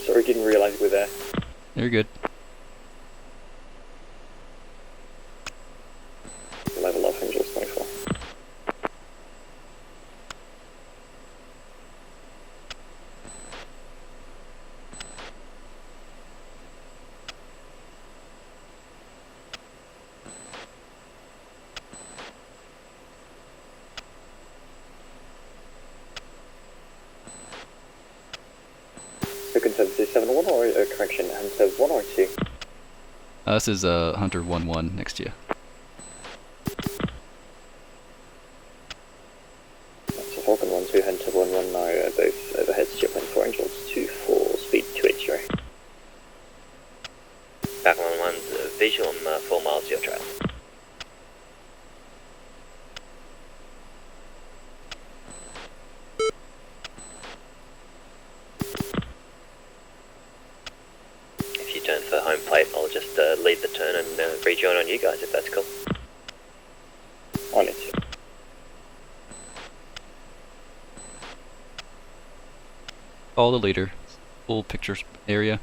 Sorry, didn't realize we're there. You're good. Level off Angels 24. So confirm 271 or correction, Hunter 1 or 2? This is Hunter 1-1 next to you. So Falcon 1 2, Hunter 1 1 are both overhead 0.4 Angels 2 for speed 280. Falcon 1-1's visual 4 miles to your trail. If you turn for home plate, I'll just lead the turn and rejoin on you guys if that's cool. On it. Follow the leader. Full pictures area.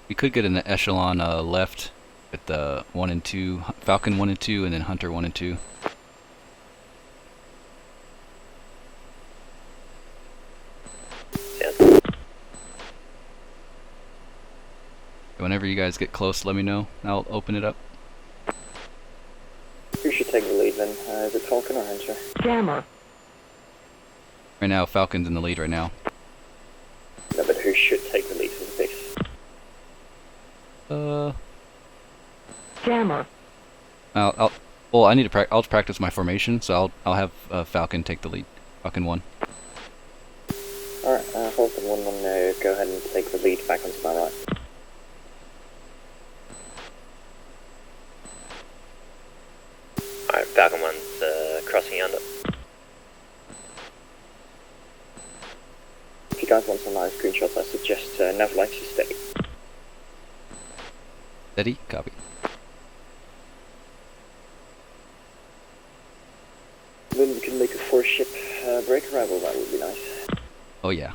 We could get an echelon left at the 1 and 2, Falcon 1 and 2, and then Hunter 1 and 2. Whenever you guys get close, let me know. I'll open it up. Who should take the lead then? Is it Falcon or Hunter? Jammer. Right now, Falcon's in the lead right now. No, but who should take the lead for the picks? Jammer. Well, I need to I'll practice my formation, so I'll have Falcon take the lead. Falcon 1. Alright, Falcon 1-1, go ahead and take the lead back onto my right. Alright, Falcon 1's crossing under. If you guys want some live screenshots, I suggest nav lights to steady. Steady? Copy. Then you can make a 4-ship break arrival, that would be nice. Oh yeah.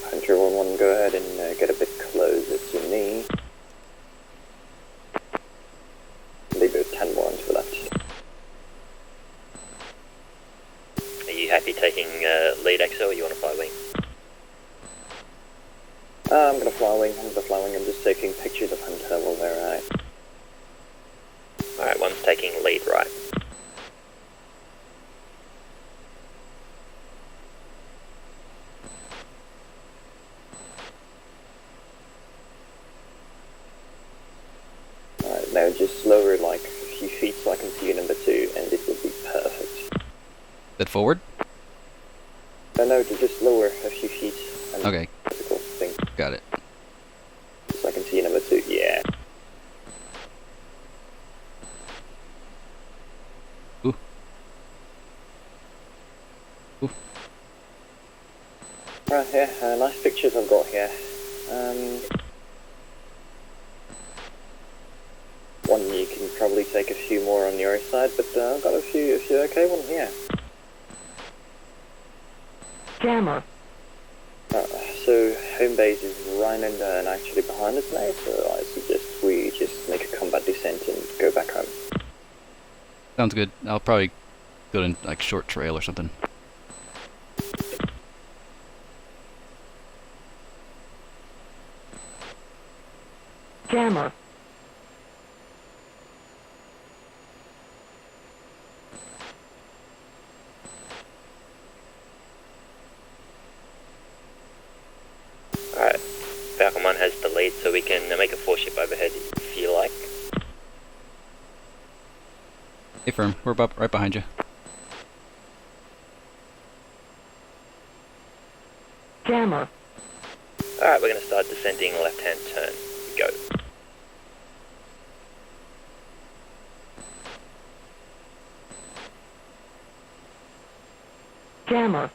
Hunter 1-1, go ahead and get a bit closer to me. Leave it 10 more onto the left. Are you happy taking lead XO or you want to fly wing? I'm gonna fly wing, I'm just taking pictures of Hunter while they're out. Alright, 1's taking lead right. Alright, now just lower like a few feet so I can see you number 2, and it would be perfect. That forward? No, just lower a few feet. And Okay. Physical thing. Got it. So I can see you number 2, yeah. Ooh. Ooh. Right, here, nice pictures I've got here. One, you can probably take a few more on your side, but I've got a few okay ones here. Jammer. So home base is right under and actually behind us now, so I suggest we just make a combat descent and go back home. Sounds good. I'll probably go in like short trail or something. Jammer. Alright, Falcon 1 has the lead, so we can make a 4-ship overhead if you like. Hey firm, we're right behind you. Jammer. Alright, we're going to start descending left-hand turn. Go. Jammer.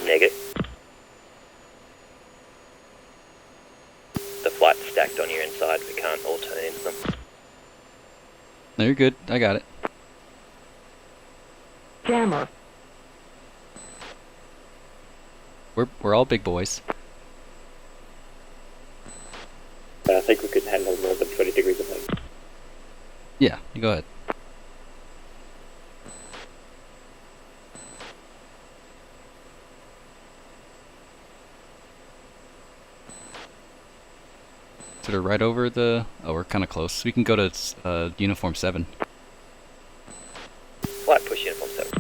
Negative. The flight's stacked on your inside, we can't all turn into them. No, you're good. I got it. Jammer. We're all big boys. I think we could handle more than 20 degrees of wind. Yeah, you go ahead. Sort of right over the... Oh, we're kind of close. We can go to Uniform 7. Flight push uniform 7.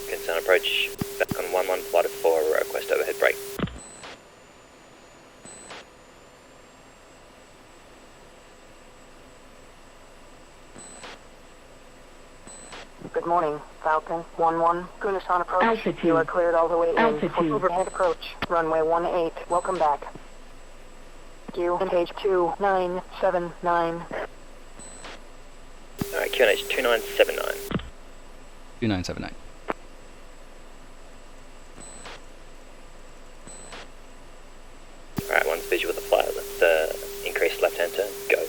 Concern approach, back on 1-1, flight for request overhead break. Good morning, Falcon 1-1. Gunasan approach. Altitude. You are cleared all the way in Altitude. for overhead approach. Runway 18. Welcome back. you. Engage 2979. Alright, QNH 2979. 2979. Alright, one's visual with the flyer. Let's increase left-hand turn. Go.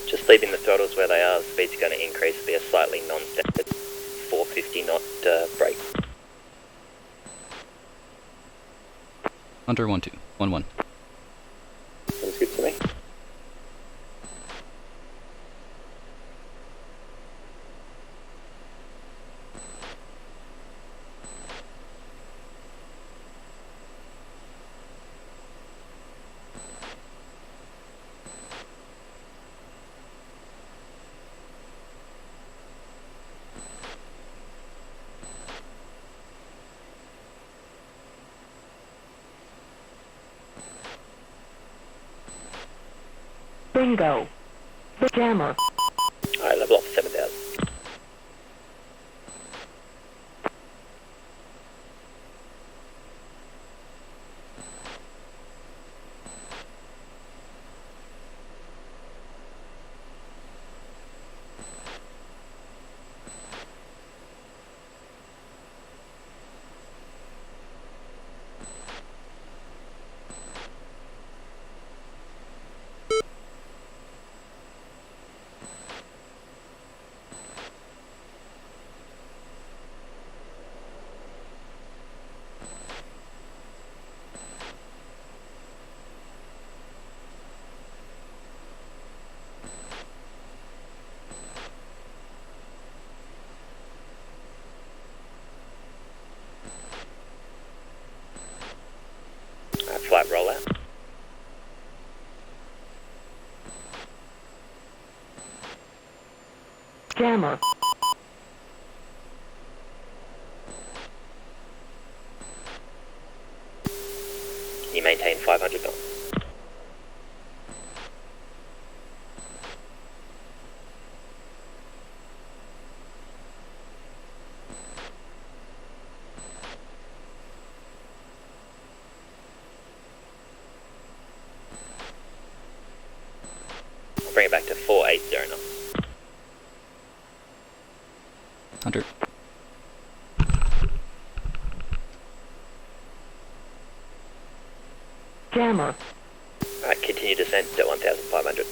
Just leaving the throttles where they are, the speed's going to increase, be a slightly non-standard 450 knot brake. Hunter 1-2. 1-1. Sounds good to me. Bingo. Jammer. Alright, level up to 7,000. Flight rollout. Jammer. Can you maintain 500 knots? Bring it back to 480 knots. Hunter. Jammer. Alright, continue descent at 1,500.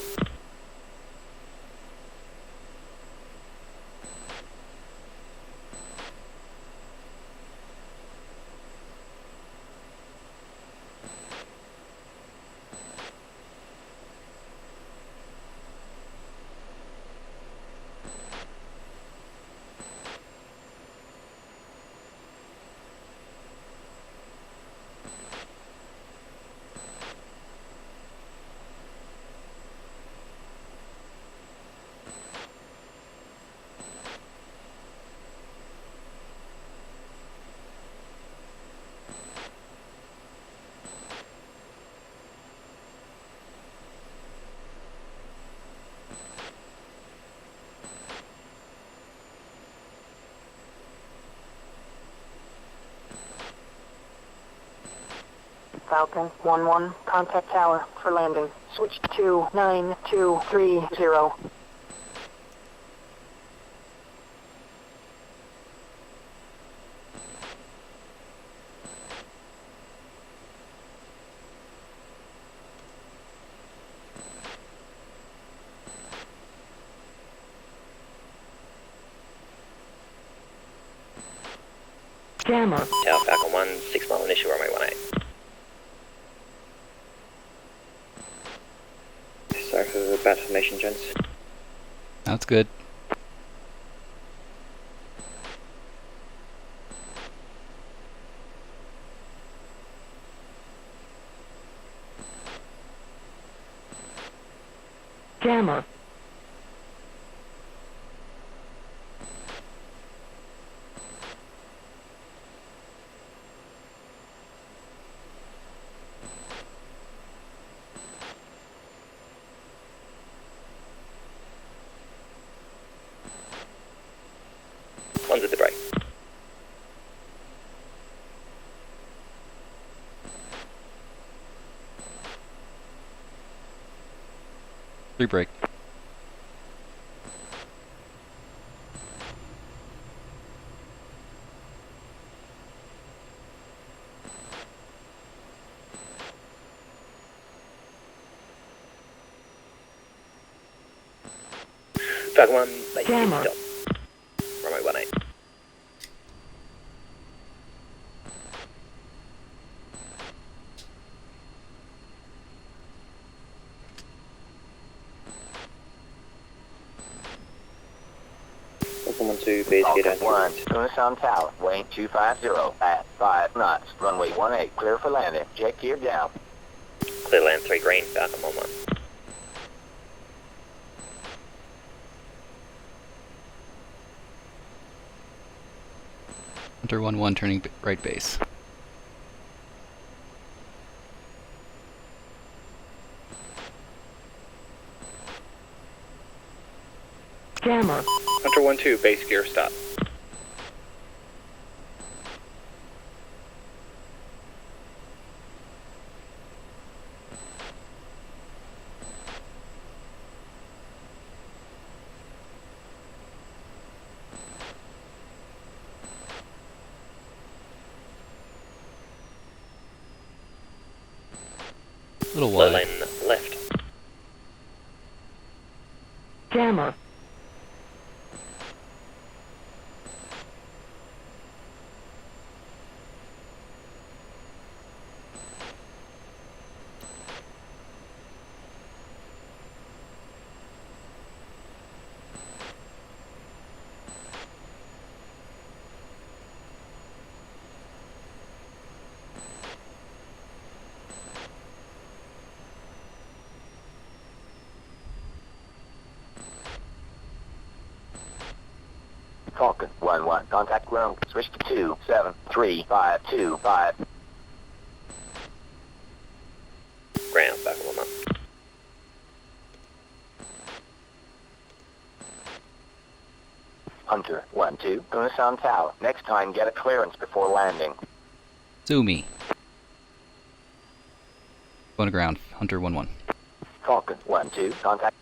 Falcon 1-1. Contact tower for landing. Switch to 9230. Jammer. Tower Falcon 1, 6 mile initial runway 18. Sorry for the bad formation, gents. That's good. Jammer. One's at the brake. Three brake. Falcon 1, base Jammer. stop. Runway 18. Falcon 1-2, base get Falcon out. 1, Tucson Tower, weight 250 at 5 knots. Runway 18, clear for landing. Jet gear down. Clear land 3 green, Falcon 1-1. Hunter 1-1 turning right base. Jammer. Hunter 1-2, base gear stop. Little Low wide. lane left. Jammer. Falcon 1-1, contact ground. Switch to 273-525. Ground, Falcon 1-1. Hunter 1-2, Tucson Tower. Next time, get a clearance before landing. Zoomy. Going to ground. Hunter 1-1. Falcon 1-2, contact.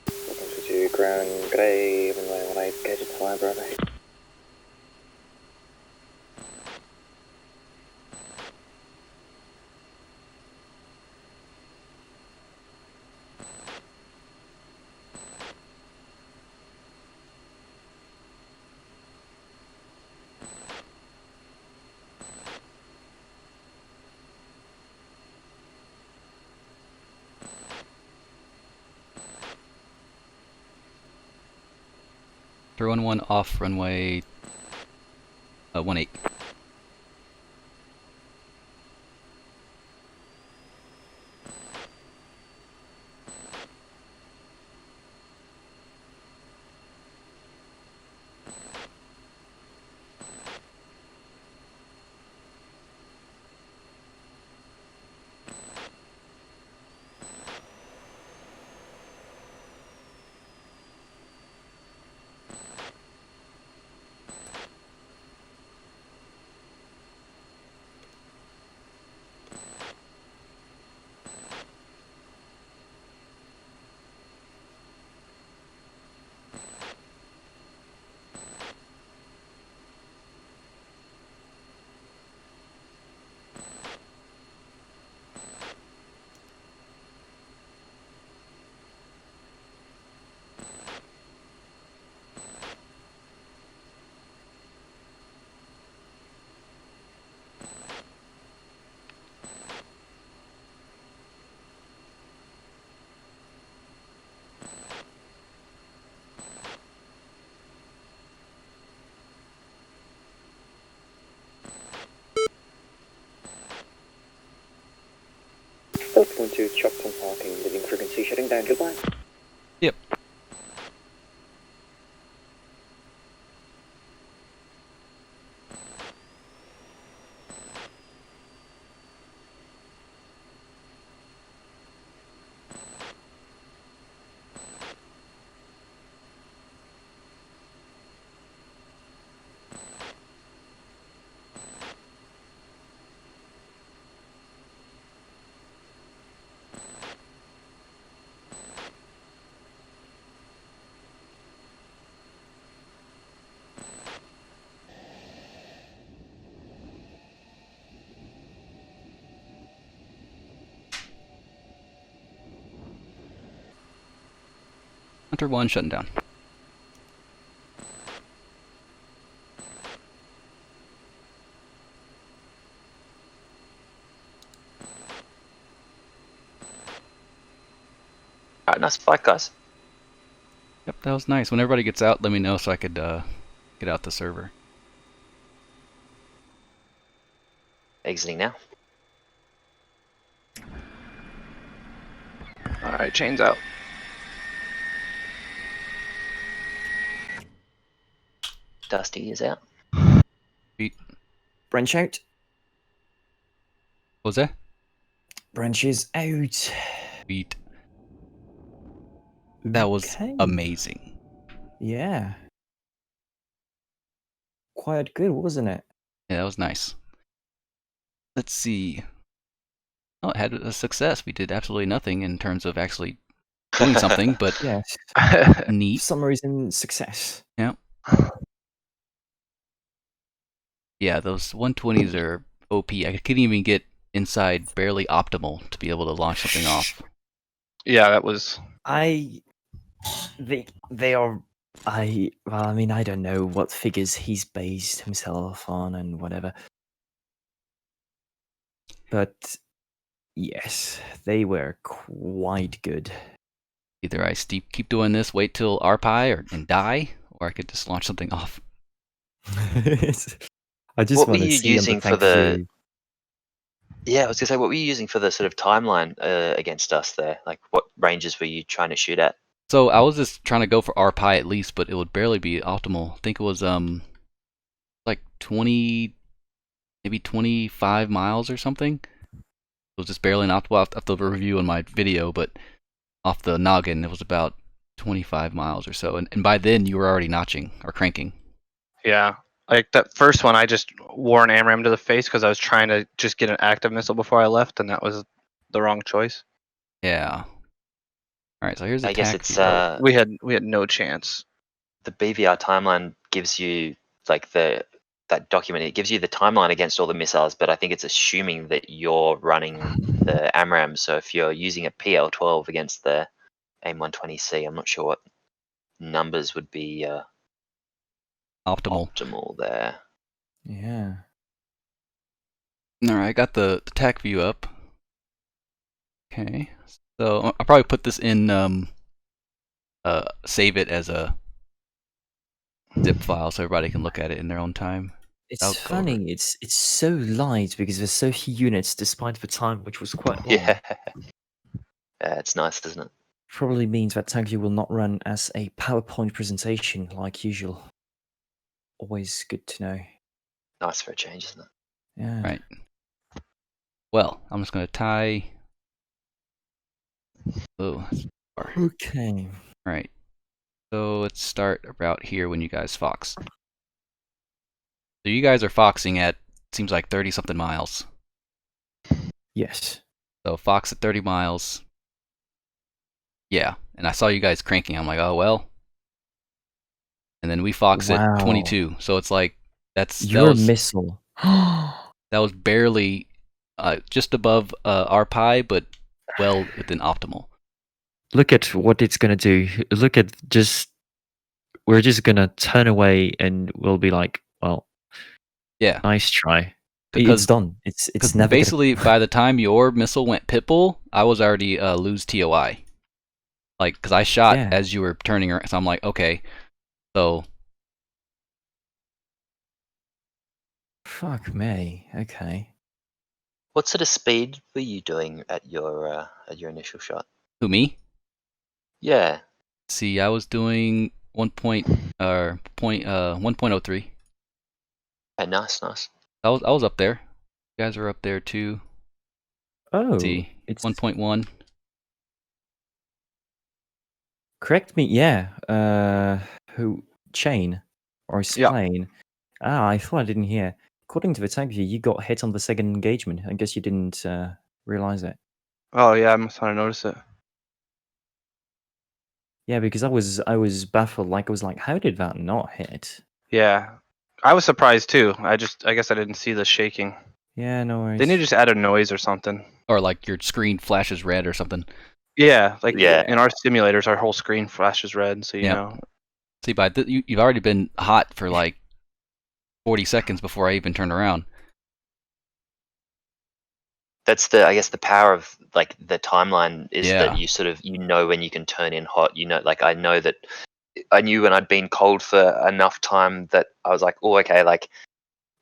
Falcon 2, ground, grey, runway 18, gauge at 5, brother. Hunter 1-1 off runway 18. Falcon 1-2, chopped on parking, leaving frequency, shutting down, goodbye. Yep. Hunter 1 shutting down. Alright, nice fight, guys. Yep, that was nice. When everybody gets out, let me know so I could get out the server. Exiting now. Alright, chains out. Dusty is out. Beat. Branch out. What was that? Branches out. Beat. That was Okay. amazing. Yeah. Quite good, wasn't it? Yeah, that was nice. Let's see. Oh, it had a success. We did absolutely nothing in terms of actually doing something, but Yes. For neat. some reason, success. Yeah. Yeah, those 120s are OP. I couldn't even get inside barely optimal to be able to launch something off. Yeah, that was. They are. Well, I mean, I don't know what figures he's based himself on and whatever. But yes, they were quite good. Either I keep doing this, wait till RPI and die, or I could just launch something off. I just What were want to you see using for the? Tacview. Yeah, I was gonna say, what were you using for the sort of timeline against us there? Like, what ranges were you trying to shoot at? So I was just trying to go for RPI at least, but it would barely be optimal. I think it was like 20, maybe 25 miles or something. It was just barely an optimal. I'll have to review on my video, but off the noggin, it was about 25 miles or so. And by then, you were already notching or cranking. Yeah. Like that first one, I just wore an AMRAM to the face because I was trying to just get an active missile before I left, and that was the wrong choice. Yeah. All right, so here's the I guess Tacview. it's We had no chance. the BVR timeline gives you like that document. It gives you the timeline against all the missiles, but I think it's assuming that you're running the AMRAM. So if you're using a PL-12 against the AIM-120C, I'm not sure what numbers would be optimal there. Yeah. All right, I got the Tacview up. Okay, so I'll probably put this in, save it as a zip file so everybody can look at it in their own time. It's I'll go over funny. It's so light because there's so few units, despite the time, which was quite long. Yeah. Yeah, it's nice, isn't it? Probably means that Tacview will not run as a PowerPoint presentation like usual. Always good to know. Nice for a change, isn't it? Yeah. Right. Well, I'm just going to tie. Oh, that's far. Okay. All right. So let's start about here when you guys fox. So you guys are foxing at, seems like 30 something miles. Yes. So fox at 30 miles. Yeah, and I saw you guys cranking. I'm like, oh well. And then we fox Wow. at 22. So it's like Your missile. that was barely just above RPI, but well within optimal. Look at what it's gonna do. Look at we're just gonna turn away and we'll be like, well, Yeah, nice try. Because- It's done. It's because never basically by the time your missile went pitbull, I was already lose TOI. Like, because I shot Yeah. as you were turning around, so I'm like, okay, so Fuck me. Okay. What sort of speed were you doing at your initial shot? who me? Yeah. See, I was doing 1.03. Okay, nice. I was up there. You guys were up there too. Oh, See, it's 1.1. correct me. Yeah. Who Chain or Splane? Ah, I thought I didn't hear. According to the Tacview, you got hit on the second engagement. I guess you didn't realize it. Oh yeah, I must not have noticed it. Yeah, because I was baffled. Like I was like, how did that not hit? Yeah, I was surprised too. I guess I didn't see the shaking. Yeah, no worries. They need to just add a noise or something. Or like your screen flashes red or something. Yeah, like Yeah. in our simulators, our whole screen flashes red, so you Yep. know. See, by you've already been hot for like 40 seconds before I even turned around. That's I guess the power of like the timeline is Yeah. that you sort of when you can turn in hot. Like I know that I knew when I'd been cold for enough time that I was like, oh, okay, like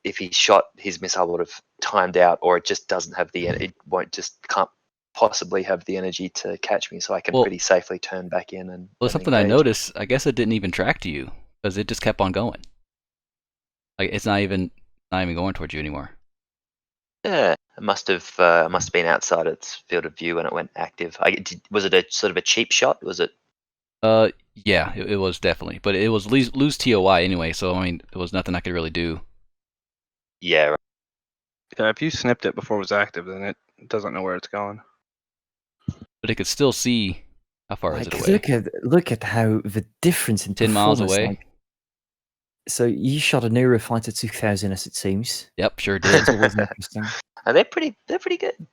if he shot his missile would have timed out, or it just doesn't have can't possibly have the energy to catch me, so I can Well- pretty safely turn back in and. Well, and something I engage. noticed, I guess it didn't even track to you because it just kept on going. Like it's not even going towards you anymore. Yeah, it must have been outside its field of view when it went active. Was it a sort of a cheap shot? Was it? Yeah, it was definitely, but it was lose TOI anyway, so I mean, there was nothing I could really do. Yeah. Right. Yeah, if you snipped it before it was active, then it doesn't know where it's going. But it could still see how far is it away. Look at how the difference in 10 miles performance, away. like- so you shot an Eurofighter 2000, as it seems. Yep, sure did. It's always interesting. They're pretty good.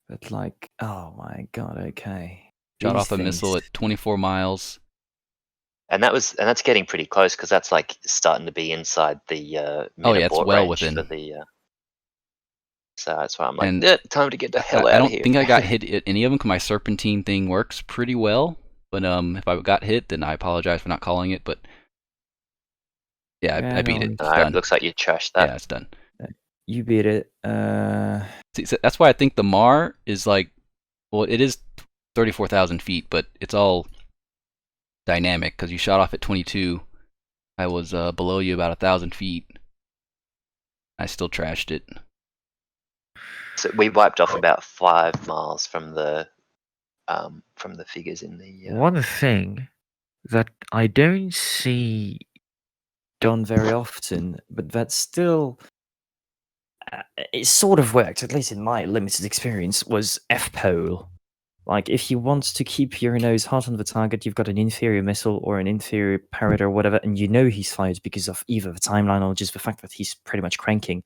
But like, oh my god, okay. Shot These off a missile things- at 24 miles. And that's getting pretty close because that's like starting to be inside the it's abort well range within. for the. So that's why I'm like, And time to get the hell I out don't of here. think I got hit at any of them because my serpentine thing works pretty well. But if I got hit, then I apologize for not calling it. But yeah, I beat it. It's done. It looks like you trashed that. Yeah, it's done. You beat it. See, so that's why I think the Mar is like, well, it is 34,000 feet, but it's all dynamic because you shot off at 22. I was below you about 1,000 feet. I still trashed it. So we wiped off about 5 miles from the figures in the. One thing that I don't see done very often, but that still it sort of worked, at least in my limited experience, was F-pole. Like, if you want to keep your nose hot on the target, you've got an inferior missile or an inferior parrot or whatever, and you know he's fired because of either the timeline or just the fact that he's pretty much cranking.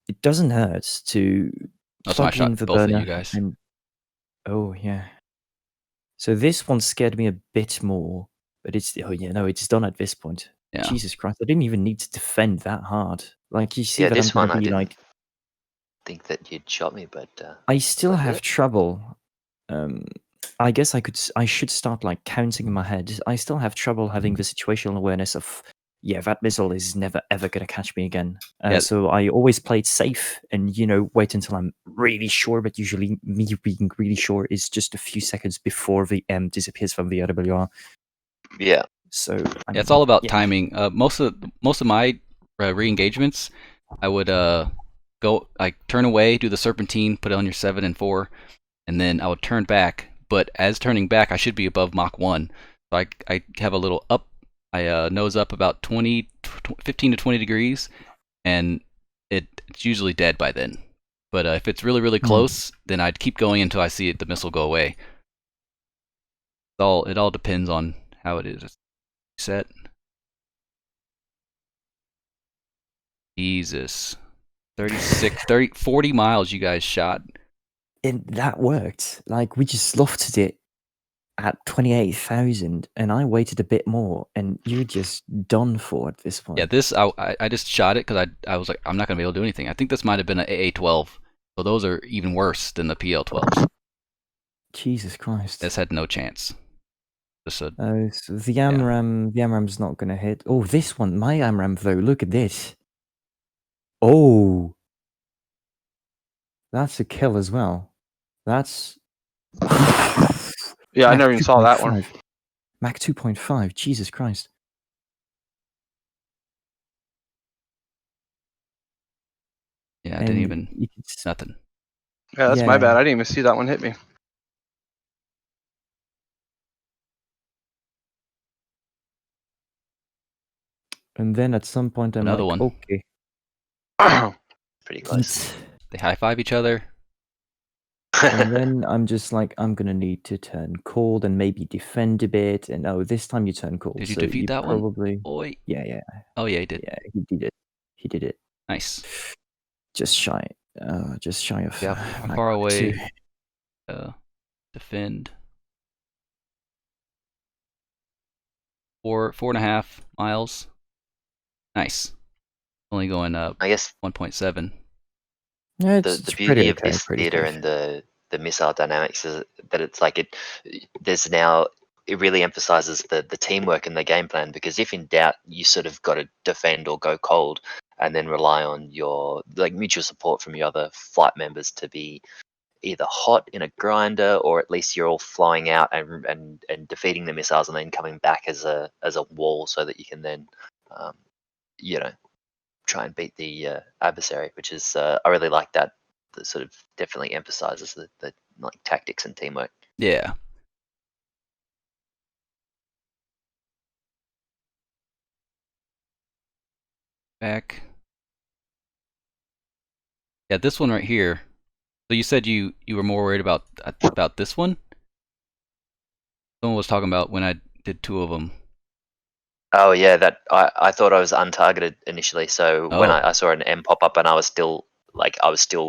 It doesn't hurt to That's why I plug in shot the both of burner. you guys. And, oh, yeah. So this one scared me a bit more, but it's done at this point. Yeah. Jesus Christ, I didn't even need to defend that hard. Like, you see Yeah, that this I'm one gonna I be didn't like, think that you'd shot me, but. I still That's have it. trouble. I guess I should start like counting in my head. I still have trouble having the situational awareness of, yeah, that missile is never ever gonna catch me again. Yeah. So I always play it safe and wait until I'm really sure. But usually, me being really sure is just a few seconds before the M disappears from the RWR. Yeah. So Yeah, it's all about timing. Most of my re-engagements, I would go like turn away, do the serpentine, put it on your 7 and 4, and then I would turn back. But as turning back, I should be above Mach 1. So I have a little up. I nose up about 15 to 20 degrees, and it's usually dead by then. But if it's really, really close, then I'd keep going until I see the missile go away. It all depends on how it is set. Jesus. 40 miles you guys shot. And that worked. Like, we just lofted it at 28,000, and I waited a bit more, and you're just done for at this point. Yeah, this I just shot it because I was like, I'm not gonna be able to do anything. I think this might have been an AA-12, so those are even worse than the PL-12s. Jesus Christ. This had no chance. So the AMRAM's not gonna hit. Oh, this one, my AMRAM though. Look at this. Oh, that's a kill as well. That's Yeah, I never even saw that one. Mach 2.5. Jesus Christ. Yeah, I didn't even nothing. Yeah, that's my bad. I didn't even see that one hit me. And then at some point, I'm Another like, one. okay. Pretty close. They high-five each other. And then I'm just like, I'm gonna need to turn cold and maybe defend a bit. And this time you turn cold. Did you so defeat that probably... one? Oi. Yeah. Oh yeah, he did. Yeah, he did it. Nice. Just shy. just shy of. Yeah, like far away. 2. Defend. 4.5 miles. Nice. Only going up I guess 1.7. Yeah, the it's beauty pretty of okay, this pretty theater safe. and the missile dynamics is that it's like there's now it really emphasizes the teamwork and the game plan, because if in doubt you sort of got to defend or go cold and then rely on your like mutual support from your other flight members to be either hot in a grinder, or at least you're all flying out and defeating the missiles and then coming back as a wall so that you can then you know try and beat the adversary, which is I really like that. That sort of definitely emphasizes the like tactics and teamwork. Yeah. Back. Yeah, this one right here. So you said you were more worried about this one? Someone was talking about when I did 2 of them. Oh yeah, that I thought I was untargeted initially. So when Oh. I saw an M pop up and I was still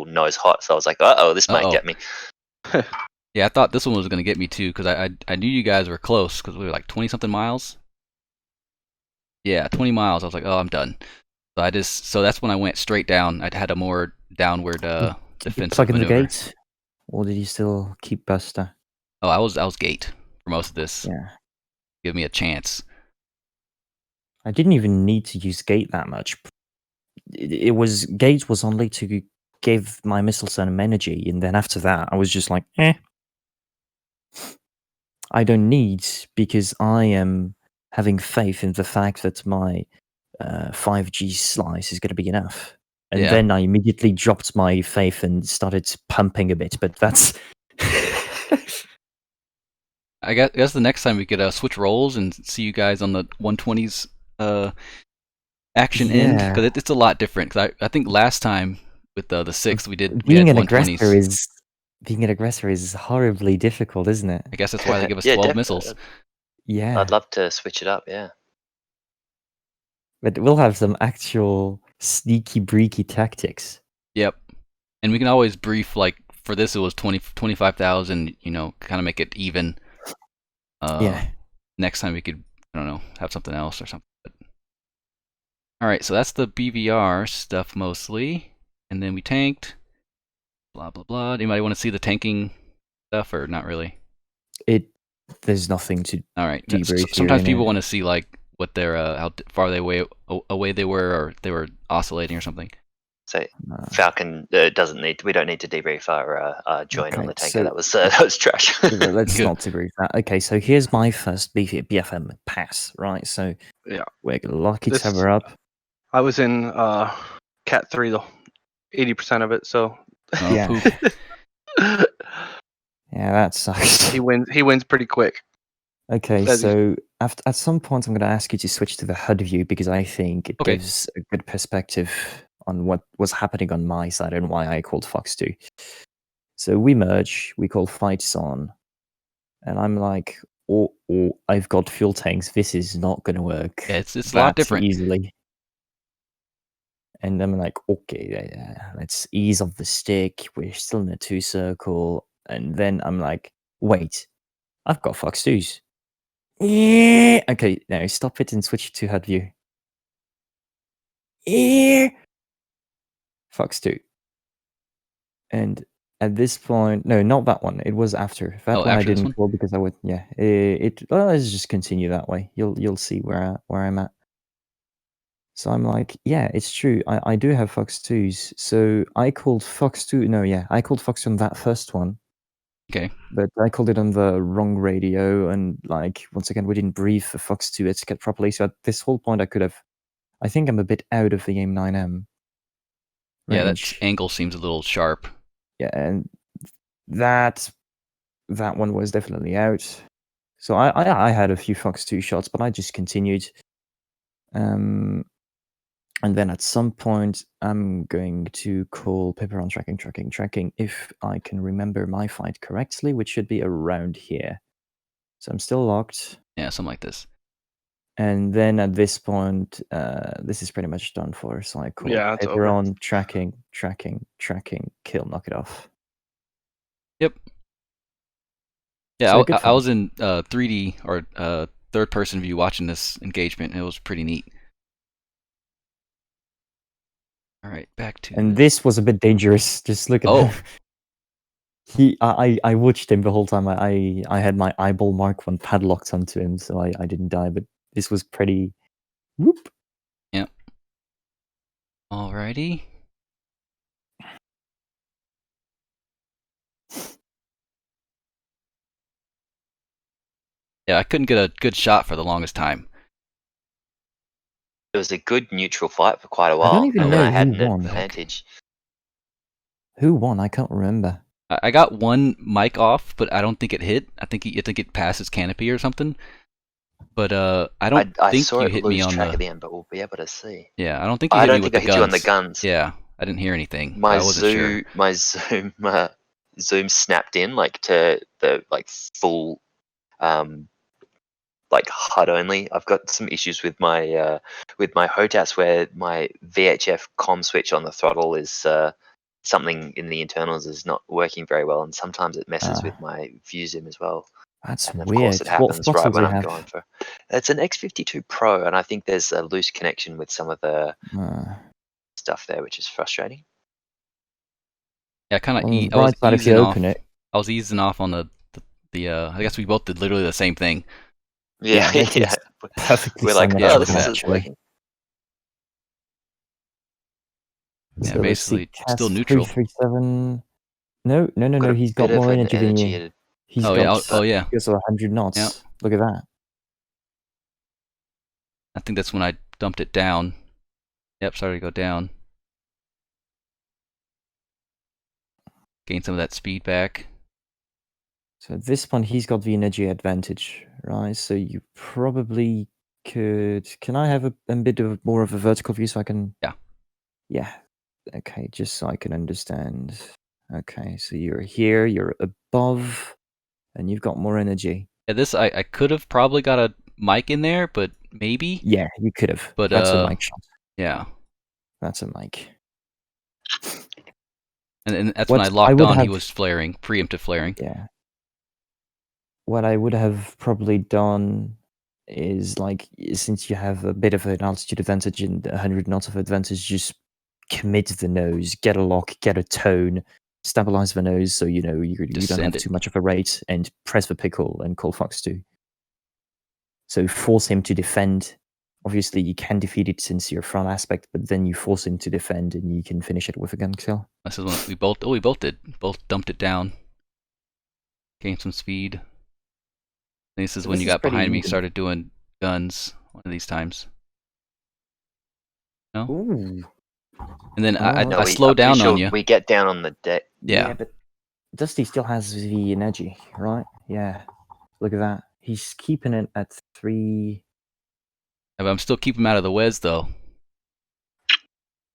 nose hot, so I was like, this might get me. Yeah, I thought this one was gonna get me too, because I knew you guys were close, because we were like 20-something miles. Yeah, 20 miles. I was like, oh, I'm done. So that's when I went straight down. I had a more downward Did you defensive plug in the maneuver. gate, or did you still keep Buster? Oh, I was gate for most of this. Yeah. Give me a chance. I didn't even need to use gate that much. Gate was only to give my missile some energy, and then after that, I was just like, I don't need, because I am having faith in the fact that my 5G slice is going to be enough. And Yeah. then I immediately dropped my faith and started pumping a bit, but that's... I guess the next time we could switch roles and see you guys on the 120s action end, because it's a lot different. Because I think last time with the 6 we had Being an 120s. aggressor is horribly difficult, isn't it? I guess that's why they give us Yeah, 12 definitely. missiles. Yeah. I'd love to switch it up. Yeah. But we'll have some actual sneaky breaky tactics. Yep. And we can always brief, like for this it was 25,000, kind of make it even. Yeah. Next time we could, I don't know, have something else or something. All right, so that's the BVR stuff mostly, and then we tanked. Blah blah blah. Anybody want to see the tanking stuff or not really? There's nothing to. All right. Debrief Sometimes here, people innit? want to see like what their how far away they were, or they were oscillating or something. So Falcon doesn't need. We don't need to debrief our join on Okay, the tanker. so- that was trash. Let's Good. not debrief that. Okay, so here's my first BFM pass, right? So Yeah. we're lucky This- to have her up. I was in Cat 3 though, 80% of it. So Oh, Yeah. poop. Yeah, that sucks. he wins pretty quick. Okay, As so at some point I'm going to ask you to switch to the HUD view, because I think it Okay. gives a good perspective on what was happening on my side and why I called Fox 2. So we merge, we call fights on, and I'm like, oh, I've got fuel tanks. This is not going to work. Yeah, it's a lot that different. easily. And I'm like, okay, let's ease off the stick. We're still in a 2 circle. And then I'm like, wait, I've got Fox 2s. Yeah. Okay, now stop it and switch to HUD view. Yeah. Fox 2. And at this point, no, not that one. It was after. That one I after this didn't one? call because I would, yeah. Let's just continue that way. You'll see where I'm at. So I'm like, yeah, it's true. I do have Fox 2s. So I called Fox 2. No, yeah, I called Fox 2 on that first one. Okay. But I called it on the wrong radio, and like once again, we didn't brief for Fox 2 etiquette properly. So at this whole point, I think I'm a bit out of the AIM-9M Yeah, that range. angle seems a little sharp. Yeah, and that one was definitely out. So I had a few Fox 2 shots, but I just continued. And then at some point, I'm going to call paper on tracking, if I can remember my fight correctly, which should be around here. So I'm still locked. Yeah, something like this. And then at this point, this is pretty much done for. So I call Yeah, it's paper over. on, tracking, kill, knock it off. Yep. Yeah, So good I fight. was in 3D or third person view watching this engagement, and it was pretty neat. All right, back to. And this was a bit dangerous. Just look at Oh. him. I watched him the whole time. I had my eyeball mark one padlocked onto him, so I didn't die. But this was pretty. Whoop. Yep. Alrighty. Yeah, I couldn't get a good shot for the longest time. It was a good neutral fight for quite a I while, don't even and then know I had who an won. advantage. Who won? I can't remember. I got one mic off, but I don't think it hit. I think it passed his canopy or something. But I don't I think saw you it hit me lose on track the. at the end, but we'll be able to see. Yeah, I don't think you I hit me don't with think I the hit you on guns. the guns. Yeah, I didn't hear anything. My I wasn't sure. my zoom snapped in like to the full like HUD only. I've got some issues with my HOTAS where my VHF comm switch on the throttle is something in the internals is not working very well, and sometimes it messes with my view zoom as well. That's And of weird. course, it What happens throttle right do when you I'm have? going for. It's an X52 Pro, and I think there's a loose connection with some of the stuff there, which is frustrating. Yeah, kind of. On the I was bright side, if you easing off. open it, I was easing off on the. I guess we both did literally the same thing. Yeah, that yeah. is perfectly We're like, symmetrical, oh, look at this that. is working. Yeah, So let's see, basically still neutral. 337. No. Got a He's bit got of more an energy than you. energy. He's Oh, got yeah. Oh, yeah. he goes 100 knots. Yep. Look at that. I think that's when I dumped it down. Yep, started to go down. Gain some of that speed back. So at this point, he's got the energy advantage, right? So you probably could. Can I have a bit of more of a vertical view so I can? Yeah. Yeah. Okay, just so I can understand. Okay, so you're here, you're above, and you've got more energy. Yeah, this I could have probably got a mic in there, but maybe. Yeah, you could have. But that's a mic shot. Yeah. That's a mic. And that's when I locked on. He was flaring, preemptive flaring. Yeah. What I would have probably done is, like, since you have a bit of an altitude advantage and 100 knots of advantage, just commit the nose, get a lock, get a tone, stabilize the nose so you know you don't have too much of a rate, and press the pickle and call Fox 2. So force him to defend. Obviously, you can defeat it since you're front aspect, but then you force him to defend, and you can finish it with a gun kill. This is when we both did. Both dumped it down. Gained some speed. This is when you got behind me, started doing guns one of these times. No? Ooh. And then No, I slowed down on you. We get down on the deck. Yeah, but Dusty still has the energy, right? Yeah. Look at that. He's keeping it at 3. Yeah, but I'm still keeping him out of the Wes, though.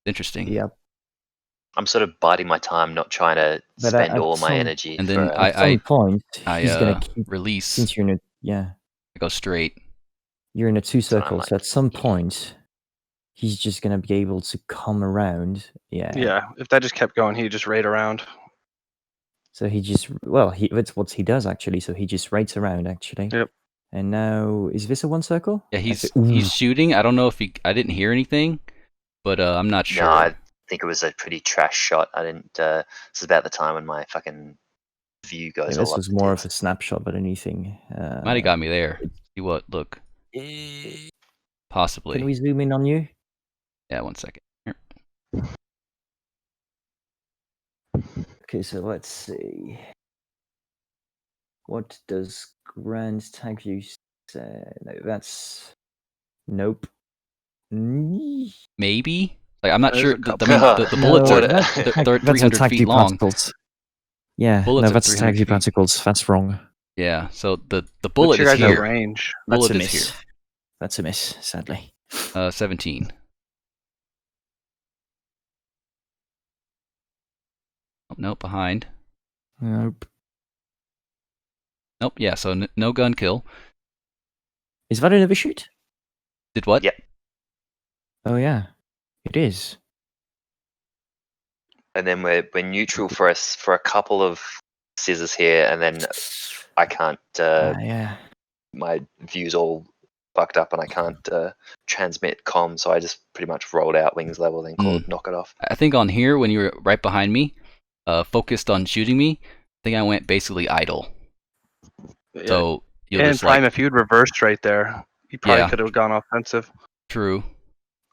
Interesting. Yep. I'm sort of biding my time, not trying to spend all my energy. And then at some point, he's going to keep release. Since you're in I go straight. You're in a 2 circles. So at some point, he's just going to be able to come around. Yeah. Yeah. If that just kept going, he'd just raid around. So he just that's what he does actually. So he just raids around actually. Yep. And now is this a 1 circle? Yeah, he's shooting. I don't know if I didn't hear anything, but I'm not sure. No, I think it was a pretty trash shot. I didn't. This is about the time when my fucking view goes. This was more of a snapshot than anything. Might have got me there. See what? Look. Possibly. Can we zoom in on you? Yeah, 1 second. Here. Okay, so let's see. What does Grand Tacview say? No, that's nope. Maybe. Like I'm not sure. The bullets are they're 300 feet long. Particles. Yeah, bullets no, that's Tacview particles. That's wrong. Yeah, so the bullet is here. Range? That's bullet a is miss. here. That's a miss, sadly. 17. Oh, nope, behind. Nope. Nope. Yeah, so no gun kill. Is that an overshoot? Did what? Yep. Oh yeah, it is. And then we're neutral for a couple of scissors here, and then I can't. Yeah. My view's all fucked up, and I can't transmit comm, so I just pretty much rolled out wings level, then called knock it off. I think on here when you were right behind me, focused on shooting me, I think I went basically idle. Yeah. So you'll And just Prime, if you'd reversed right there, you probably Yeah. could have gone offensive. True.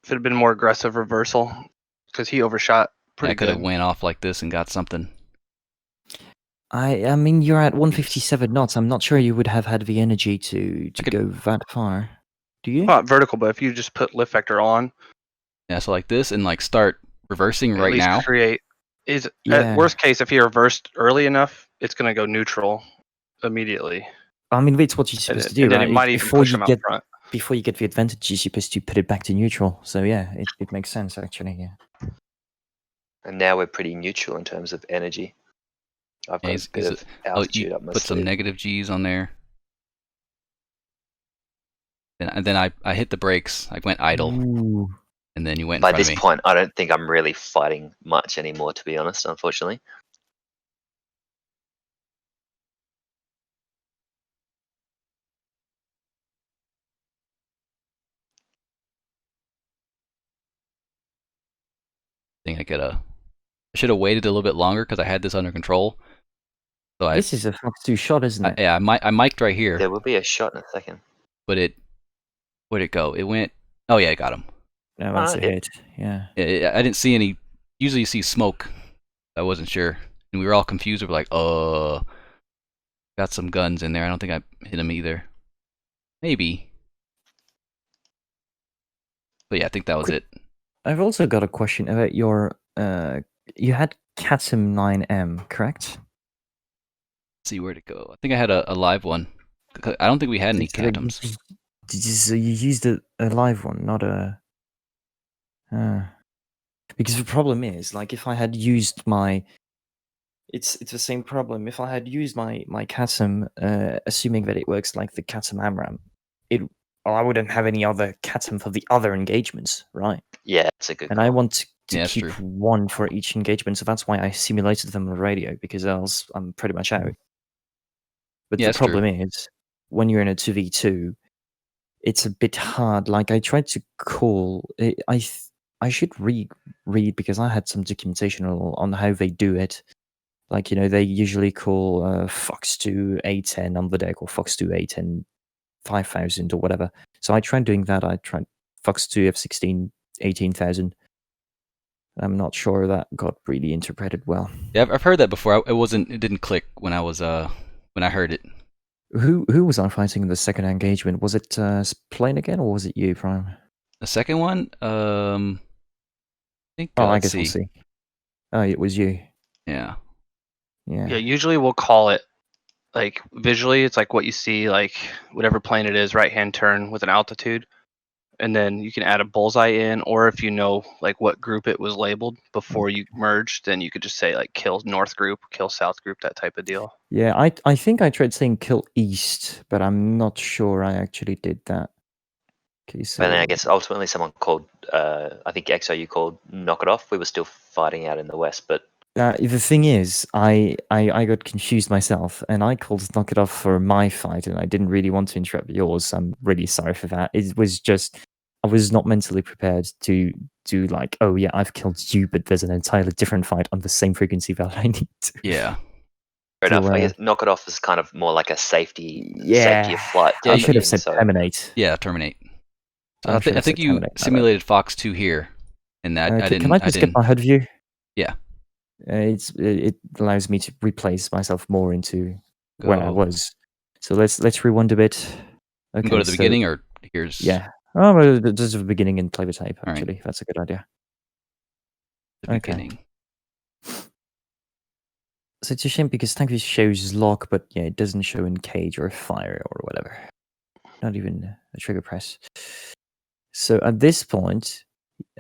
If it had been more aggressive reversal, because he overshot pretty I could have good. went off like this and got something. I mean, you're at 157 knots. I'm not sure you would have had the energy to I could- go that far. Do you? Not vertical, but if you just put lift vector on, Yeah, so like this and like start reversing at right least now. create. Is Yeah. at worst case, if he reversed early enough, it's gonna go neutral immediately. I mean, that's what you're supposed to do, And then right? it might even push him out front. Before you get the advantage, you're supposed to put it back to neutral. So yeah, it makes sense actually. Yeah. And now we're pretty neutral in terms of energy. I've got a bit of altitude you up my put some sleeve. negative G's on there. And then I hit the brakes. I went idle, Ooh. and then you went in By front this of me. point, I don't think I'm really fighting much anymore, to be honest, unfortunately. I think I should have waited a little bit longer because I had this under control. So This is a Fox 2 shot, isn't it? I mic'd right here, There will be a shot in a second. but where'd it go? It went. Oh yeah, I got him. No, that's a it- hit. Yeah. I didn't see any. Usually you see smoke. I wasn't sure, and we were all confused. We were like, got some guns in there. I don't think I hit him either. Maybe. But yeah, I think that was it. I've also got a question about your. You had CATM 9M, correct? Let's see where'd it go. I think I had a live one. I don't think we had any CATMs. So you used a live one, not a. Because the problem is, like, if I had used my. It's the same problem. If I had used my CATM, assuming that it works like the CATM AMRAM, I wouldn't have any other CATM for the other engagements, right? Yeah, it's a good And call. I want to Yeah, that's keep true. one for each engagement, so that's why I simulated them on the radio, because else I'm pretty much out. But Yeah, the that's true. problem is, when you're in a 2v2, it's a bit hard. Like, I tried to call... I should read because I had some documentation on how they do it. Like, they usually call Fox 2 A10 on the deck, or Fox 2 A10 5000 or whatever. So I tried doing that. I tried Fox 2 F16 18,000. I'm not sure that got really interpreted well. Yeah, I've heard that before. It didn't click when I was when I heard it. Who was I fighting in the second engagement? Was it Plane again, or was it you, Prime? The second one, I think. I guess we'll see. Oh, it was you. Yeah. Yeah, usually we'll call it like visually. It's like what you see, like whatever plane it is, right hand turn with an altitude, and then you can add a bullseye in, or if you know like what group it was labeled before you merged, then you could just say like kill north group, kill south group, that type of deal. Yeah, I think I tried saying kill east, but I'm not sure I actually did that. Okay, so And then I guess ultimately someone called, I think XOU called knock it off. We were still fighting out in the west, but the thing is, I got confused myself, and I called knock it off for my fight, and I didn't really want to interrupt yours. I'm really sorry for that. It was just I was not mentally prepared to do like, oh yeah, I've killed you, but there's an entirely different fight on the same frequency that I need to. Yeah. fair enough. So, I guess knock it off is kind of more like a safety of flight. Yeah, I type should have thing, said so- terminate. Yeah, terminate. So I I should have think said you terminate, my bad. simulated Fox 2 here, and that I didn't. Can I just get my HUD view? Yeah. It allows me to replace myself more into where I Go. was. So let's rewind a bit. You Okay, can go to the so- beginning, or here's Yeah. Oh, well, just the beginning and play the tape. All right. Actually, that's a good idea. the Okay. beginning. So it's a shame because Tacview shows lock, but yeah, it doesn't show in cage or fire or whatever. Not even a trigger press. So at this point,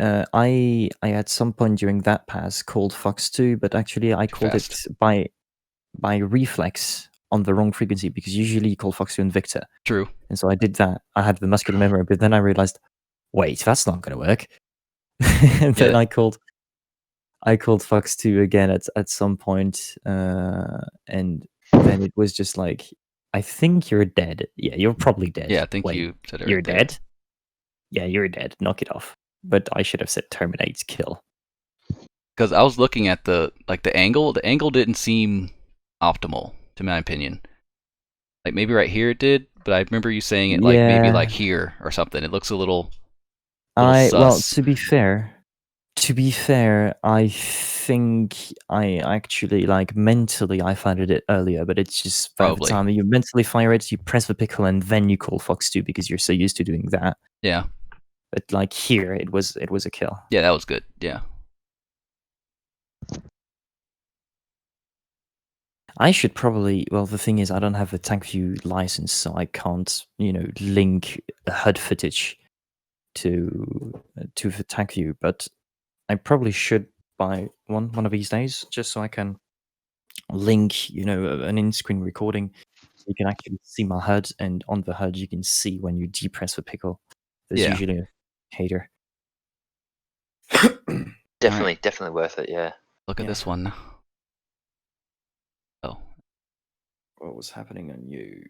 I at some point during that pass called Fox 2, but actually I called fast. it by reflex on the wrong frequency because usually you call Fox 2 and Victor. True. And so I did that. I had the muscular memory, but then I realized, wait, that's not going to work. And then I called Fox 2 again at some point, and then it was just like, I think you're dead. Yeah, you're probably dead. Yeah, I think Wait, you said it you're right there. dead? Yeah, you're dead. Knock it off. But I should have said terminate, kill. Because I was looking at the angle. The angle didn't seem optimal, to my opinion. Like maybe right here it did, but I remember you saying it like maybe like here or something. It looks a little sus. Well, to be fair, I think I actually like mentally I fired it earlier, but it's just by the time you mentally fire it, you press the pickle and then you call Fox 2 because you're so used to doing that. Yeah. But like here, it was a kill. Yeah, that was good. Yeah. I should probably. Well, the thing is, I don't have a Tacview license, so I can't, link HUD footage to the Tacview. But I probably should buy one of these days, just so I can link, an in-screen recording. So you can actually see my HUD, and on the HUD you can see when you depress the pickle. There's usually a hater. Definitely worth it. Yeah. Look at this one. Oh. What was happening on you?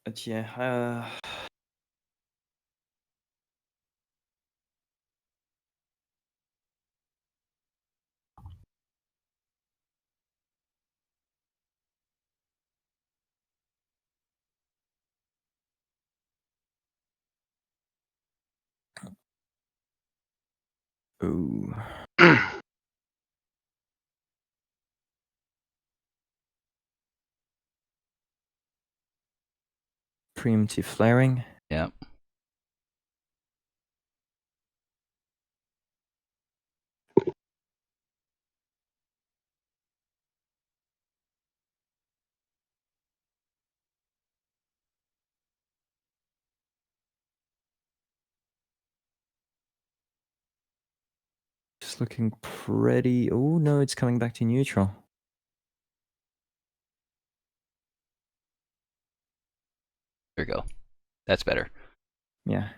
But yeah, ooh. Preemptive flaring. Yeah. It's looking pretty. Oh no, it's coming back to neutral. There we go. That's better. Yeah.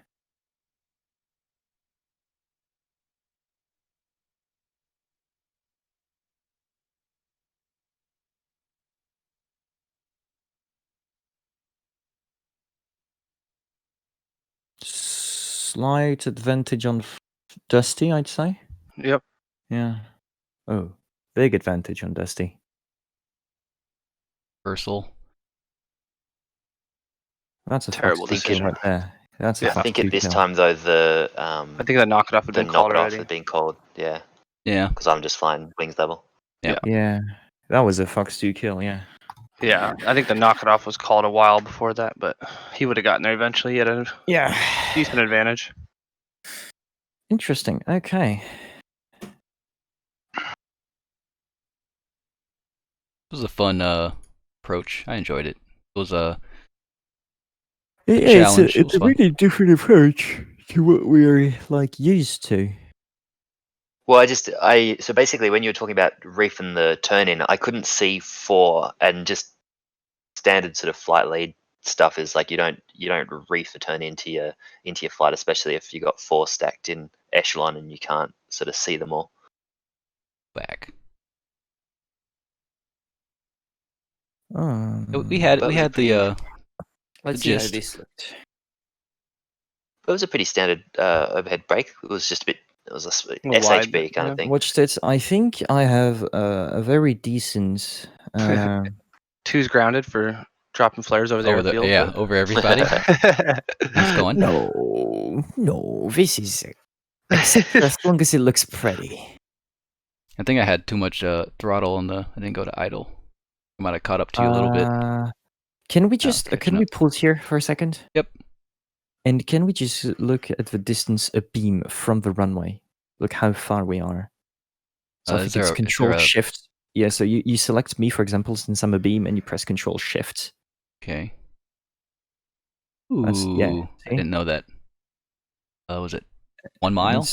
Slight advantage on Dusty, I'd say. Yep. Yeah. Oh, big advantage on Dusty. Reversal. That's a terrible Fox 2 kill decision right there. That's a Fox I think 2 at this kill. time though the I think that knock it off had the been called knock it off already. had been called. Yeah. Yeah. Because I'm just flying wings level. Yeah, that was a Fox 2 kill. Yeah. Yeah, I think the knock it off was called a while before that, but he would have gotten there eventually. He had a decent advantage. Interesting. Okay. It was a fun approach. I enjoyed it. It was a challenge. It's a really different approach to what we're like used to. Well, so basically when you were talking about reef and the turn in, I couldn't see 4, and just standard sort of flight lead stuff is like you don't reef the turn into your flight, especially if you got 4 stacked in echelon and you can't sort of see them all. back. We had the let's see how this looked. It was a pretty standard overhead break. It was just a bit. It was a Wide, SHB kind of thing. Watched it. I think I have a very decent. Two's grounded for dropping flares over the airfield. Over everybody. Nice going. No, this is as long as it looks pretty. I think I had too much throttle on I didn't go to idle. I might have caught up to you a little bit. Can we just can we pause here for a second? Yep. And can we just look at the distance abeam from the runway? Look how far we are. So I think it's Control Shift. Yeah, so you select me, for example, since I'm abeam, and you press Control Shift. Okay. Ooh, I didn't know that. Was it 1 mile?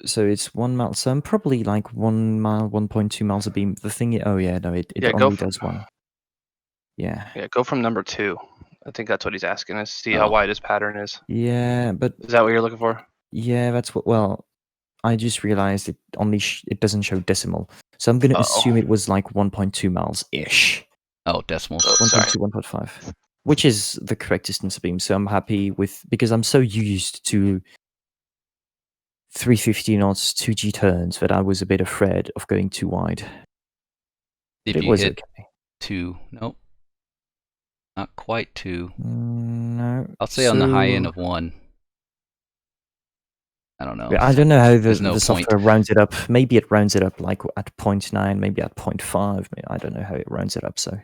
So it's 1 mile. So I'm probably like 1 mile, 1.2 miles a beam. The thing. Oh yeah, no, it Yeah, go only from, does one. Yeah. yeah, go from number 2. I think that's what he's asking us. See Oh. how wide his pattern is. Yeah, but Is that what you're looking for? yeah, that's what. Well, I just realized it only it doesn't show decimal, so I'm gonna assume it was like 1.2 miles ish. Oh, decimals. 1.2, 1.5, which is the correct distance of beam. So I'm happy with, because I'm so used to 350 knots, 2G turns, that I was a bit afraid of going too wide. If It you was hit okay. 2, nope, not quite 2. No, I'll say on the high end of 1. I don't know. I don't know how There's no the software rounds it up. Maybe it rounds it up like at 0.9, maybe at 0.5. I don't know how it rounds it up. So,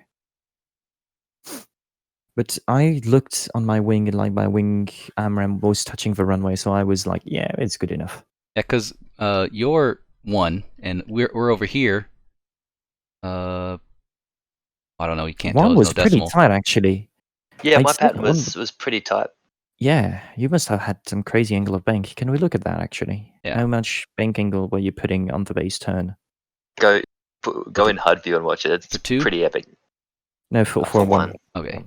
but I looked on my wing and like my wing AMRAM was touching the runway, so I was like, yeah, it's good enough. Yeah, because you're 1 and we're over here. I don't know. You can't tell. 1 There's was no pretty decimal. tight actually. Yeah, I'd my say pattern 1 was pretty tight. Yeah, you must have had some crazy angle of bank. Can we look at that actually? Yeah. How much bank angle were you putting on the base turn? Go in HUD view and watch it. It's For 2? pretty epic. No, for For 1. 1. Okay.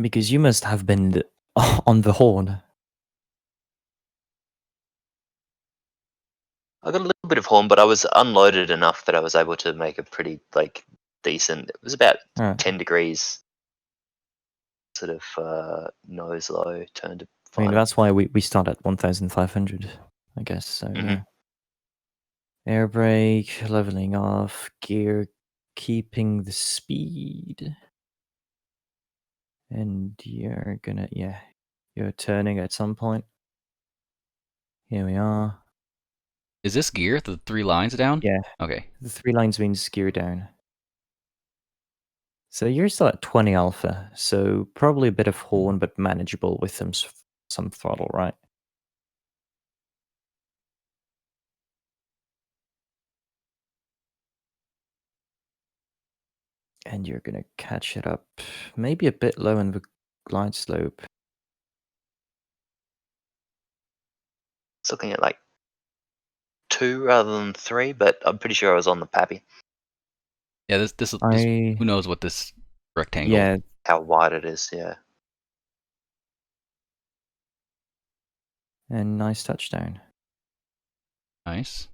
Because you must have been on the horn. I got a little bit of horn, but I was unloaded enough that I was able to make a pretty decent. It was about 10 degrees, sort of nose low, turn to I mean, final. that's why we start at 1,500, I guess. So yeah. Air brake, leveling off, gear, keeping the speed, and you're gonna you're turning at some point. Here we are. Is this gear the 3 lines down? Yeah. Okay. The 3 lines means gear down. So you're still at 20 alpha, so probably a bit of horn, but manageable with some throttle, right? And you're gonna catch it up, maybe a bit low in the glide slope. It's looking at like 2 rather than 3, but I'm pretty sure I was on the pappy. Yeah, this who knows what this rectangle. Yeah. How wide it is, yeah. And nice touchdown. Nice.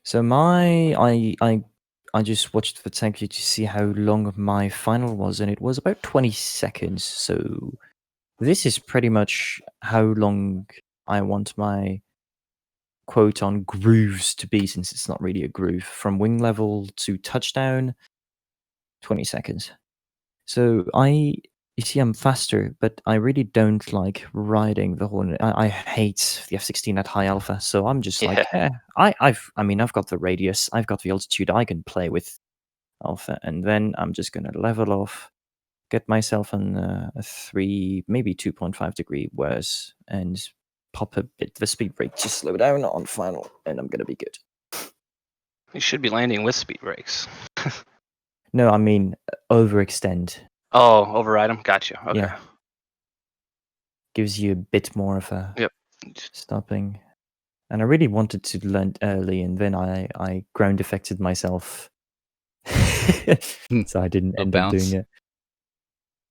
So I just watched the Tacview to see how long my final was, and it was about 20 seconds. So this is pretty much how long I want my quote on grooves to be, since it's not really a groove. From wing level to touchdown, 20 seconds. So you see, I'm faster, but I really don't like riding the horn. I hate the F-16 at high alpha, so I'm just like, I've got the radius, I've got the altitude, I can play with alpha, and then I'm just gonna level off, get myself on a 3, maybe 2.5 degree worse, and pop a bit the speed brake to slow down on final, and I'm gonna be good. You should be landing with speed brakes. No, I mean overextend. Oh, override them. Gotcha. Okay. Yeah. Gives you a bit more of a stopping. And I really wanted to land early, and then I ground affected myself. So I didn't end up doing it.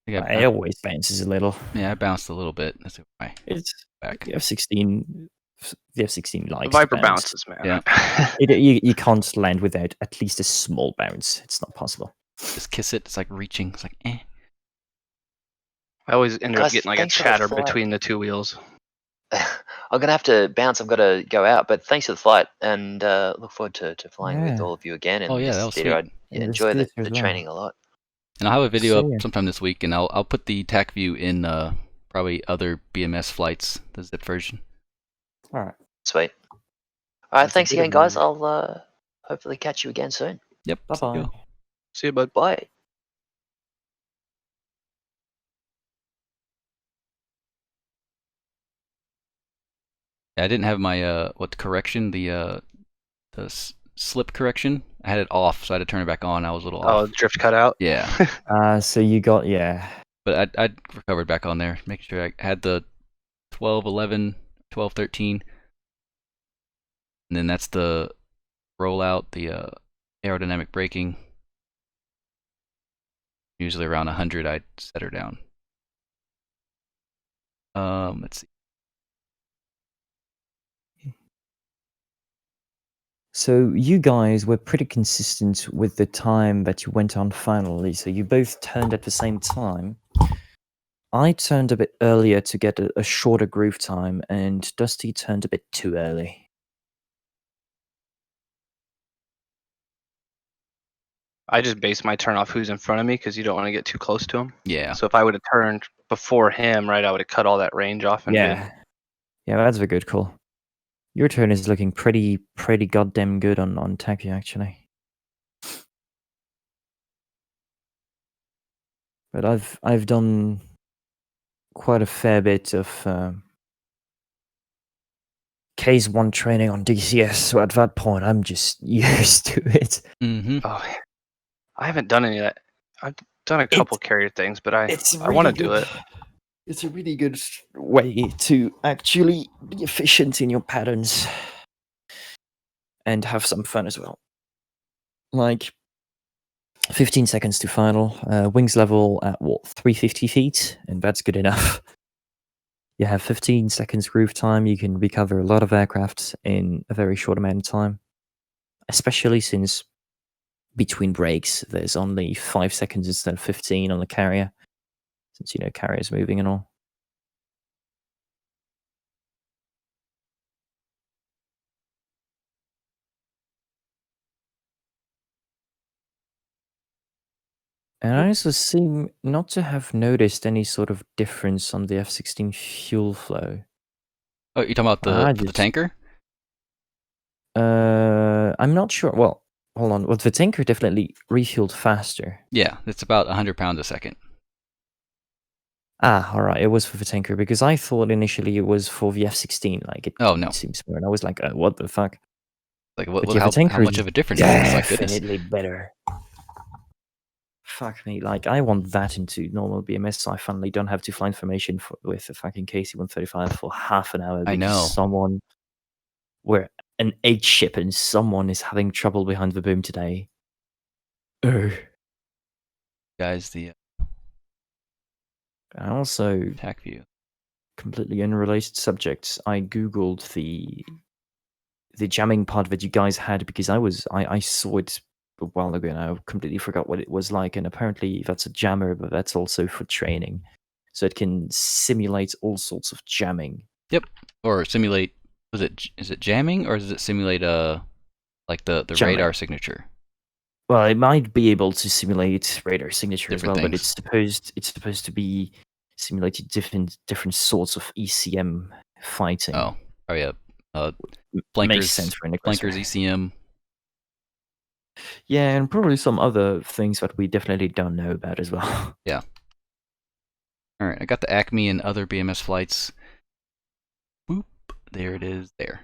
It always bounces a little. Yeah, I bounced a little bit. That's why. It's back. The F-16. The F-16 likes the Viper bounce. bounces, man. Yeah. You can't land without at least a small bounce. It's not possible. Just kiss it. It's like reaching. It's like eh. I always end up getting like a chatter between the 2 wheels. I'm gonna have to bounce. I've got to go out. But thanks for the flight, and look forward to flying with all of you again. And that was sweet. I enjoy the training a lot. And I'll have a video up sometime this week, and I'll put the Tacview in probably other BMS flights, the zip version. All right. Sweet. All right. Thanks again, guys. I'll hopefully catch you again soon. Yep. Bye-bye. See you, bud. Bye. I didn't have my correction, the slip correction. I had it off, so I had to turn it back on. I was a little off. Oh, drift cut out. Yeah. So you got But I recovered back on there, making sure I had the 12, 11, 12, 13. And then that's the rollout, the aerodynamic braking. Usually around 100, I'd set her down. Let's see. So you guys were pretty consistent with the time that you went on finally. So you both turned at the same time. I turned a bit earlier to get a shorter groove time, and Dusty turned a bit too early. I just base my turn off who's in front of me because you don't want to get too close to him. Yeah. So if I would have turned before him, right, I would have cut all that range off. And Yeah, that's a good call. Your turn is looking pretty goddamn good on Tacview, actually. But I've done quite a fair bit of Case 1 training on DCS, so at that point I'm just used to it. Mm-hmm. Oh, I haven't done any of that. I've done a couple carrier things, but I really want to do it. It's a really good way to actually be efficient in your patterns and have some fun as well. Like 15 seconds to final, wings level at what, 350 feet, and that's good enough. You have 15 seconds groove time, you can recover a lot of aircraft in a very short amount of time, especially since between breaks there's only 5 seconds instead of 15 on the carrier, since carrier's moving and all. And I also seem not to have noticed any sort of difference on the F-16 fuel flow. Oh, you're talking about the tanker? I'm not sure. Well, hold on. Well, the tanker definitely refueled faster. Yeah, it's about 100 pounds a second. Ah, all right. It was for the tanker because I thought initially it was for the F-16. Like it seems more, and I was like, what the fuck? Like how much of a difference is this? Like, definitely better. Fuck me, like I want that into normal BMS, so I finally don't have to fly information with a fucking KC-135 for half an hour. I know. We're an 8 ship and someone is having trouble behind the boom today. Guys, the I also Tacview. Completely unrelated subjects. I googled the jamming pod that you guys had because I saw it a while ago and I completely forgot what it was like, and apparently that's a jammer, but that's also for training, so it can simulate all sorts of jamming. Yep, or simulate. Is it jamming or does it simulate like the radar signature? Well, it might be able to simulate radar signature as well, things. but it's supposed to be simulated different sorts of ECM fighting. Oh, yeah. Flankers, makes sense for an flankers ECM. Yeah, and probably some other things that we definitely don't know about as well. Yeah. All right, I got the Acme and other BMS flights. Boop, there it is there.